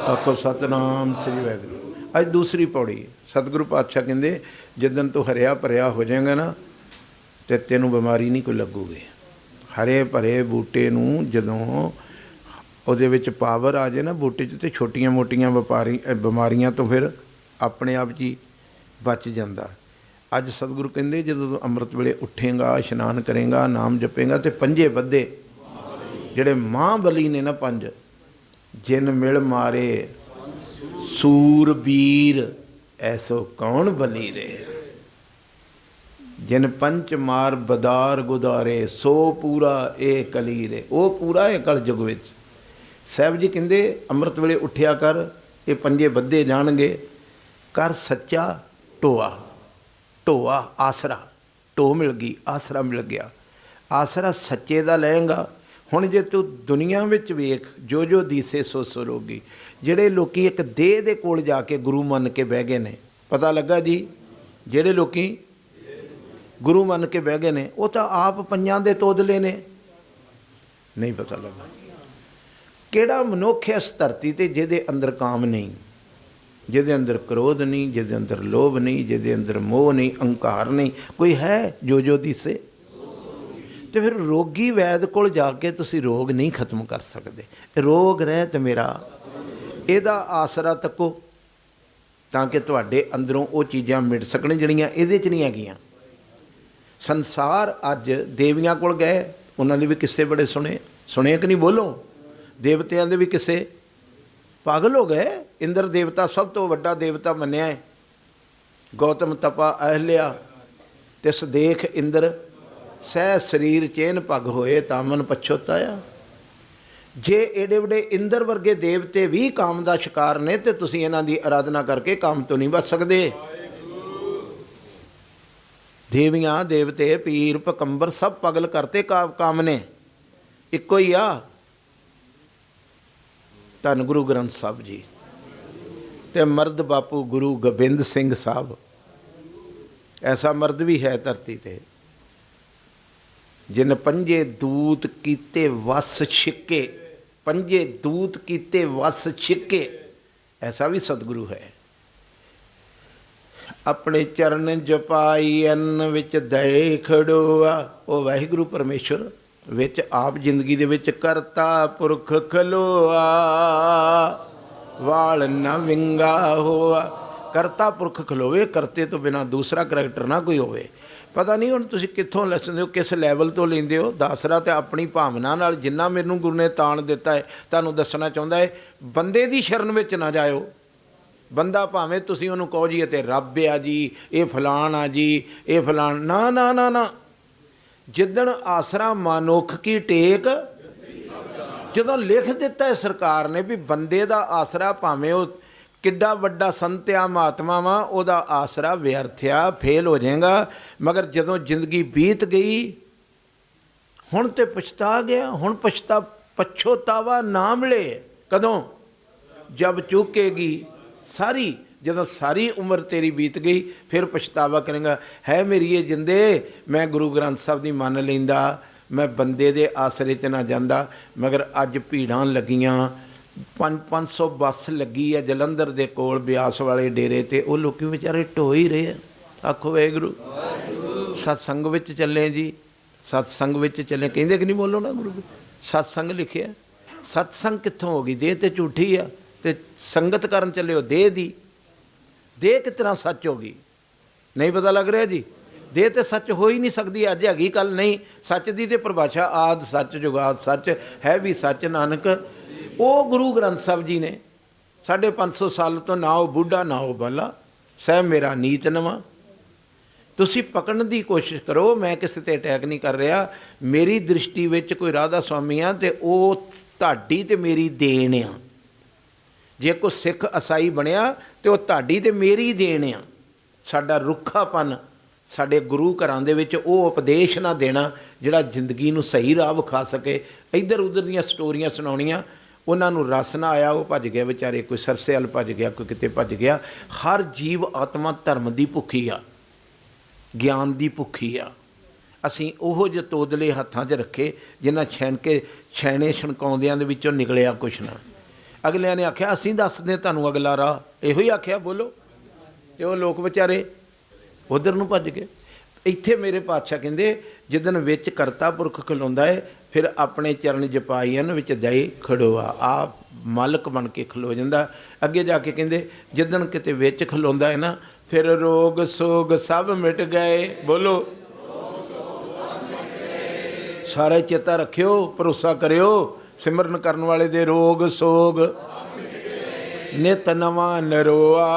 ਆਖੋ ਸਤਨਾਮ ਸ੍ਰੀ ਵਾਹਿਗੁਰੂ। ਅੱਜ ਦੂਸਰੀ ਪੌੜੀ। ਸਤਿਗੁਰੂ ਪਾਤਸ਼ਾਹ ਕਹਿੰਦੇ ਜਿੱਦਣ ਤੂੰ ਹਰਿਆ ਭਰਿਆ ਹੋ ਜਾਏਗਾ ਨਾ ਤੇ ਤੈਨੂੰ ਬਿਮਾਰੀ ਨਹੀਂ ਕੋਈ ਲੱਗੂਗੀ। ਹਰੇ ਭਰੇ ਬੂਟੇ ਨੂੰ ਜਦੋਂ ਉਹਦੇ ਵਿੱਚ ਪਾਵਰ ਆ ਜਾਏ ਨਾ ਬੂਟੇ 'ਚ, ਤੇ ਛੋਟੀਆਂ ਮੋਟੀਆਂ ਬਿਮਾਰੀਆਂ ਤੋਂ ਫਿਰ ਆਪਣੇ ਆਪ 'ਚ ਹੀ ਬਚ ਜਾਂਦਾ। ਅੱਜ ਸਤਿਗੁਰੂ ਕਹਿੰਦੇ ਜਦੋਂ ਤੂੰ ਅੰਮ੍ਰਿਤ ਵੇਲੇ ਉੱਠੇਗਾ, ਇਸ਼ਨਾਨ ਕਰੇਗਾ, ਨਾਮ ਜਪੇਗਾ, ਤੇ ਪੰਜੇ ਬੱਧੇ ਜਿਹੜੇ ਮਹਾਂਬਲੀ ਨੇ ਨਾ, ਪੰਜ, ਜਿਨ ਮਿਲ ਮਾਰੇ ਸੂਰਬੀਰ ਐਸੋ ਕੌਣ ਬਲੀ ਰੇ, ਜਿਨ ਪੰਚ ਮਾਰ ਬਦਾਰ ਗੁਦਾਰੇ ਸੋ ਪੂਰਾ ਇਹ ਕਲੀ ਰੇ। ਉਹ ਪੂਰਾ ਹੈ ਕਲਯੁਗ ਵਿੱਚ। ਸਾਹਿਬ ਜੀ ਕਹਿੰਦੇ ਅੰਮ੍ਰਿਤ ਵੇਲੇ ਉੱਠਿਆ ਕਰ, ਇਹ ਪੰਜੇ ਬੱਧੇ ਜਾਣਗੇ। ਕਰ ਸੱਚਾ ਢੋਆ, ਢੋਆ ਆਸਰਾ, ਢੋ ਮਿਲ ਗਈ, ਆਸਰਾ ਮਿਲ ਗਿਆ। ਆਸਰਾ ਸੱਚੇ ਦਾ ਲਏਗਾ। ਹੁਣ ਜੇ ਤੂੰ ਦੁਨੀਆ ਵਿੱਚ ਵੇਖ, ਜੋ ਜੋ ਦੀਸੇ ਸੋ ਸਰੋਗੀ। ਜਿਹੜੇ ਲੋਕ ਇੱਕ ਦੇਹ ਦੇ ਕੋਲ ਜਾ ਕੇ ਗੁਰੂ ਮੰਨ ਕੇ ਬਹਿ ਗਏ ਨੇ, ਪਤਾ ਲੱਗਾ ਜੀ, ਜਿਹੜੇ ਲੋਕ ਗੁਰੂ ਮੰਨ ਕੇ ਬਹਿ ਗਏ ਨੇ ਉਹ ਤਾਂ ਆਪ ਪੰਜਾਂ ਦੇ ਤੋਦਲੇ ਨੇ। ਨਹੀਂ ਪਤਾ ਲੱਗਾ ਕਿਹੜਾ ਮਨੁੱਖ ਇਸ ਧਰਤੀ 'ਤੇ ਜਿਹਦੇ ਅੰਦਰ ਕਾਮ ਨਹੀਂ, ਜਿਹਦੇ ਅੰਦਰ ਕ੍ਰੋਧ ਨਹੀਂ, ਜਿਹਦੇ ਅੰਦਰ ਲੋਭ ਨਹੀਂ, ਜਿਹਦੇ ਅੰਦਰ ਮੋਹ ਨਹੀਂ, ਅਹੰਕਾਰ ਨਹੀਂ। ਕੋਈ ਹੈ ਜੋ ਜੋ ਦੀਸੇ? ਤੇ ਫਿਰ ਰੋਗੀ ਵੈਦ ਕੋਲ ਜਾ ਕੇ ਤੁਸੀਂ ਰੋਗ ਨਹੀਂ ਖਤਮ ਕਰ ਸਕਦੇ। ਰੋਗ ਰਹਿਤ ਮੇਰਾ, ਇਹਦਾ ਆਸਰਾ ਤੱਕੋ, ਤਾਂ ਕਿ ਤੁਹਾਡੇ ਅੰਦਰੋਂ ਉਹ ਚੀਜ਼ਾਂ ਮਿਟ ਸਕਣ ਜਿਹੜੀਆਂ ਇਹਦੇ 'ਚ ਨਹੀਂ ਹੈਗੀਆਂ। ਸੰਸਾਰ ਅੱਜ ਦੇਵੀਆਂ ਕੋਲ ਗਏ, ਉਹਨਾਂ ਦੇ ਵੀ ਕਿੱਸੇ ਬੜੇ ਸੁਣੇ ਕਿ ਨਹੀਂ? ਬੋਲੋ। ਦੇਵਤਿਆਂ ਦੇ ਵੀ ਕਿੱਸੇ, ਪਾਗਲ ਹੋ ਗਏ। ਇੰਦਰ ਦੇਵਤਾ ਸਭ ਤੋਂ ਵੱਡਾ ਦੇਵਤਾ ਮੰਨਿਆ ਹੈ। ਗੌਤਮ ਤਪਾ ਅਹਲਿਆ ਤਿਸ ਦੇਖ ਇੰਦਰ ਸਹਿ ਸਰੀਰ ਚੇਨ ਪੱਗ ਹੋਏ ਤਾਂ ਮਨ ਪਛੋਤਾਇਆ। ਜੇ ਏਡੇ ਵੱਡੇ ਇੰਦਰ ਵਰਗੇ ਦੇਵਤੇ ਵੀ ਕਾਮ ਦਾ ਸ਼ਿਕਾਰ ਨੇ, ਤੇ ਤੁਸੀਂ ਇਹਨਾਂ ਦੀ ਆਰਾਧਨਾ ਕਰਕੇ ਕਾਮ ਤੋਂ ਨਹੀਂ ਬਚ ਸਕਦੇ। ਦੇਵੀਆਂ ਦੇਵਤੇ ਪੀਰ ਪਕੰਬਰ ਸਭ ਪਗਲ ਕਰਤੇ ਕਾਮ ਨੇ, ਇੱਕੋ ਹੀ ਆ। ਧੰਨ ਗੁਰੂ ਗ੍ਰੰਥ ਸਾਹਿਬ ਜੀ ਤੇ ਮਰਦ ਬਾਪੂ ਗੁਰੂ ਗੋਬਿੰਦ ਸਿੰਘ ਸਾਹਿਬ। ਐਸਾ ਮਰਦ ਵੀ ਹੈ ਧਰਤੀ 'ਤੇ ਜਿਨ ਪੰਜੇ ਦੂਤ ਕੀਤੇ ਵਸ ਛਿੱਕੇ, ਪੰਜੇ ਦੂਤ ਕੀਤੇ ਵਸ ਛਿੱਕੇ। ਐਸਾ ਵੀ ਸਤਿਗੁਰੂ ਹੈ। ਆਪਣੇ ਚਰਨ ਜਪਾਈ ਅੰਨ ਵਿੱਚ ਦਏ ਖੜੋਆ। ਉਹ ਵਾਹਿਗੁਰੂ ਪਰਮੇਸ਼ਰ ਵਿੱਚ ਆਪ ਜ਼ਿੰਦਗੀ ਦੇ ਵਿੱਚ ਕਰਤਾ ਪੁਰਖ ਖਲੋਆ, ਵਾਲ ਨਾ ਵਿੰਗਾ ਹੋਆ। ਕਰਤਾ ਪੁਰਖ ਖਲੋਵੇ, ਕਰਤੇ ਤੋਂ ਬਿਨਾਂ ਦੂਸਰਾ ਕਰੈਕਟਰ ਨਾ ਕੋਈ ਹੋਵੇ। ਪਤਾ ਨਹੀਂ ਹੁਣ ਤੁਸੀਂ ਕਿੱਥੋਂ ਲੈਂਦੇ ਹੋ, ਕਿਸ ਲੈਵਲ ਤੋਂ ਲੈਂਦੇ ਹੋ। ਦਾਸਰਾ ਤਾਂ ਆਪਣੀ ਭਾਵਨਾ ਨਾਲ, ਜਿੰਨਾ ਮੈਨੂੰ ਗੁਰੂ ਨੇ ਤਾਣ ਦਿੱਤਾ ਹੈ ਤੁਹਾਨੂੰ ਦੱਸਣਾ ਚਾਹੁੰਦਾ ਹੈ। ਬੰਦੇ ਦੀ ਸ਼ਰਨ ਵਿੱਚ ਨਾ ਜਾਇਓ। ਬੰਦਾ ਭਾਵੇਂ ਤੁਸੀਂ ਉਹਨੂੰ ਕਹੋ ਜੀ ਇਹ ਤਾਂ ਰੱਬ ਆ ਜੀ, ਇਹ ਫਲਾਣ ਆ ਜੀ, ਇਹ ਫਲਾਣ, ਨਾ ਨਾ ਨਾ ਨਾ। ਜਿੱਦਣ ਆਸਰਾ ਮਨੁੱਖ ਕੀ ਟੇਕ, ਜਦੋਂ ਲਿਖ ਦਿੱਤਾ ਹੈ ਸਰਕਾਰ ਨੇ ਵੀ ਬੰਦੇ ਦਾ ਆਸਰਾ ਭਾਵੇਂ ਉਹ किड्डा वड्डा संत आ महात्मा वा, ओहदा आसरा व्यर्थया, फेल हो जाएगा। मगर जदों जिंदगी बीत गई, हुण ते पछता गया, हुण पछोतावा ना मिले। कदों? जब चूकेगी सारी, जदों सारी उम्र तेरी बीत गई, फिर पछतावा करेंगा, है मेरी ये जिंदे, मैं गुरु ग्रंथ साहब दी मन लैंदा, मैं बंदे दे आसरे च ना जांदा। मगर अज भीड़ां लगियां, 500 बस लगी है जलंधर दे कोल ब्यास वाले डेरे ते, वो लोग बेचारे ढो ही रहे। आखो वाहिगुरू। सत्संग विच चले जी, सत्संग विच चले, कहंदे कि नहीं बोलो ना गुरु, सत्संग लिखिया। सत्संग कित्थों हो गई? देह ते झूठी आ, ते संगत करन चले हो देह दी। देह किस तरह सच होगी? नहीं पता लग रहा जी। देह तो सच हो ही नहीं सकती, अज हैगी कल नहीं। सच की तो परिभाषा आद सच जुगाद सच, है भी सच नानक। वो गुरु ग्रंथ साहब जी ने 550 साल तो ना वो बूढ़ा ना वो बाला, सह मेरा नीत नवा। तुसी पकड़न की कोशिश करो, मैं किसी ते अटैक नहीं कर रहा। मेरी दृष्टि विच कोई राधा स्वामी आ ते वो तुहाडी ते मेरी देन आ। जे कोई सिख ईसाई बनया तो तुहाडी ते मेरी देन आ। साडा रुखापन साडे गुरु घरां दे विच वो उपदेश ना देना जिहड़ा जिंदगी नूं सही राह विखा सके। इधर उधर दीयां स्टोरियां सुणाउणियां, उन्हां नूं रस ना आया, वो भज गए बेचारे, कोई सरसे वाल भज गया, कोई किते भज गया। हर जीव आत्मा धर्म दी भुखी आ, ज्ञान दी भुखी आ। असीं ओहो जे तोदले हत्थां 'च रखे जिन्हां छैणे छणकाउंदियां दे विचों निकलिया कुछ ना। अगलियां ने आख्या असीं दसदे तुहानूं अगला राह, इहो ही आख्या बोलो। ते वो लोग बेचारे उधर नूं भज गए। इत्थे मेरे पातशाह कहंदे जिदन विच करता पुरख खलोंदा है, फिर अपने चरण जपाईन विच दई खड़ोआ, आप मालक बन के खलो जांदा। अगे जाके कहंदे जिदन किते विच खलोंदा है ना, फिर रोग सोग सब मिट गए। बोलो सारे चेता रखियो, भरोसा करियो, सिमरन करन वाले दे रोग सोग नित नवा नरोआ।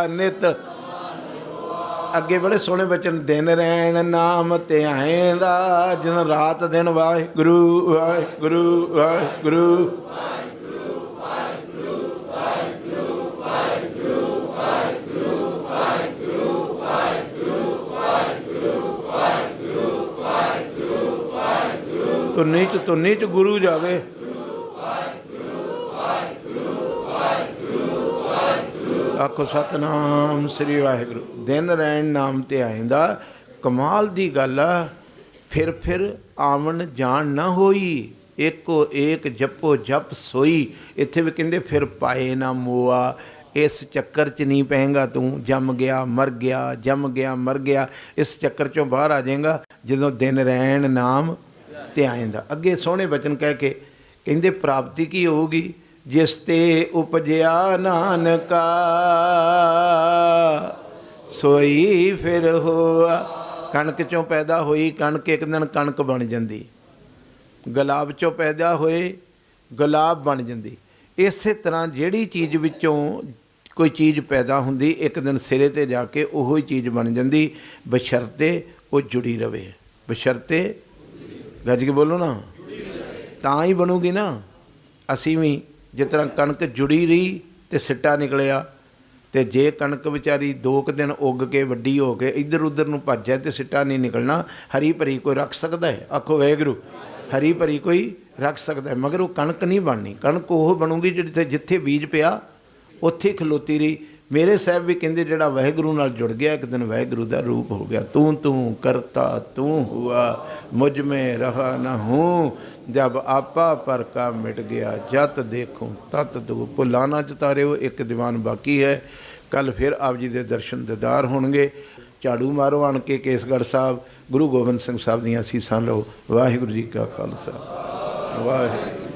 नित अगे बड़े सोहने बचन, दिन रैन नाम ध्याएंदा, जिन रात दिन वाहिगुरू वाहिगुरू वाहिगुरू। तो नीच गुरु जावे। आखो सतनाम श्री वाहिगुरू। दिन रैन नाम ते आइंदा, कमाल दी गल आ। फिर आवन जान ना होई, एको एक जपो जप सोई। इत्थे भी कहंदे फिर पाए ना मोआ। इस चक्कर च नहीं पएगा तू, जम गया मर गया, जम गया मर गया। इस चक्कर चों बाहर आ जाएगा जदों दिन रैन नाम ते आइंदा। अगे सोहने बचन कह के कहंदे प्राप्ति की होगी, जिस ते उपजया नानका सोई फिर होआ। कणक चों पैदा होई कणक, एक दिन कणक बन जाती। गुलाब चों पैदा होए गुलाब बन जाती। इस तरह जिहड़ी चीज़ विचों कोई चीज़ पैदा हुंदी, एक दिन सिरे ते जाके उहो ही चीज़ बन जाती, बशर्ते वो जुड़ी रवे। बशर्ते गज के बोलो ना, तां ही बनूगी ना। असीं भी जिस तरह कणक जुड़ी रही तो सिट्टा निकलिया, तो जे कणक विचारी 2 दिन उग के वड्डी हो के इधर उधर नूं भज जाए तो सिट्टा नहीं निकलना। हरी भरी कोई रख सकता है? आखो वाहिगुरू। हरी भरी कोई रख सकता है, मगर वो कणक नहीं बननी। कणक वो बनूगी जिथे जिथे बीज पिया उत्थे खलोती रही। मेरे साहब भी कहते जिहड़ा वाहिगुरू नाल जुड़ गया, एक दिन वाहिगुरू का रूप हो गया। तू तू करता तू हुआ, मुझ में रहा न हूँ, जब आपा पर का मिट गया, जत देखूँ तत दू। भुला ना चितारे हो, एक दीवान बाकी है। कल फिर आप जी के दर्शन दीदार होणगे। झाड़ू मारो आण के केसगढ़ साहब, गुरु गोबिंद सिंह साहब दीयां असीसां लो। वाहिगुरू जी का खालसा वाहिगुरू।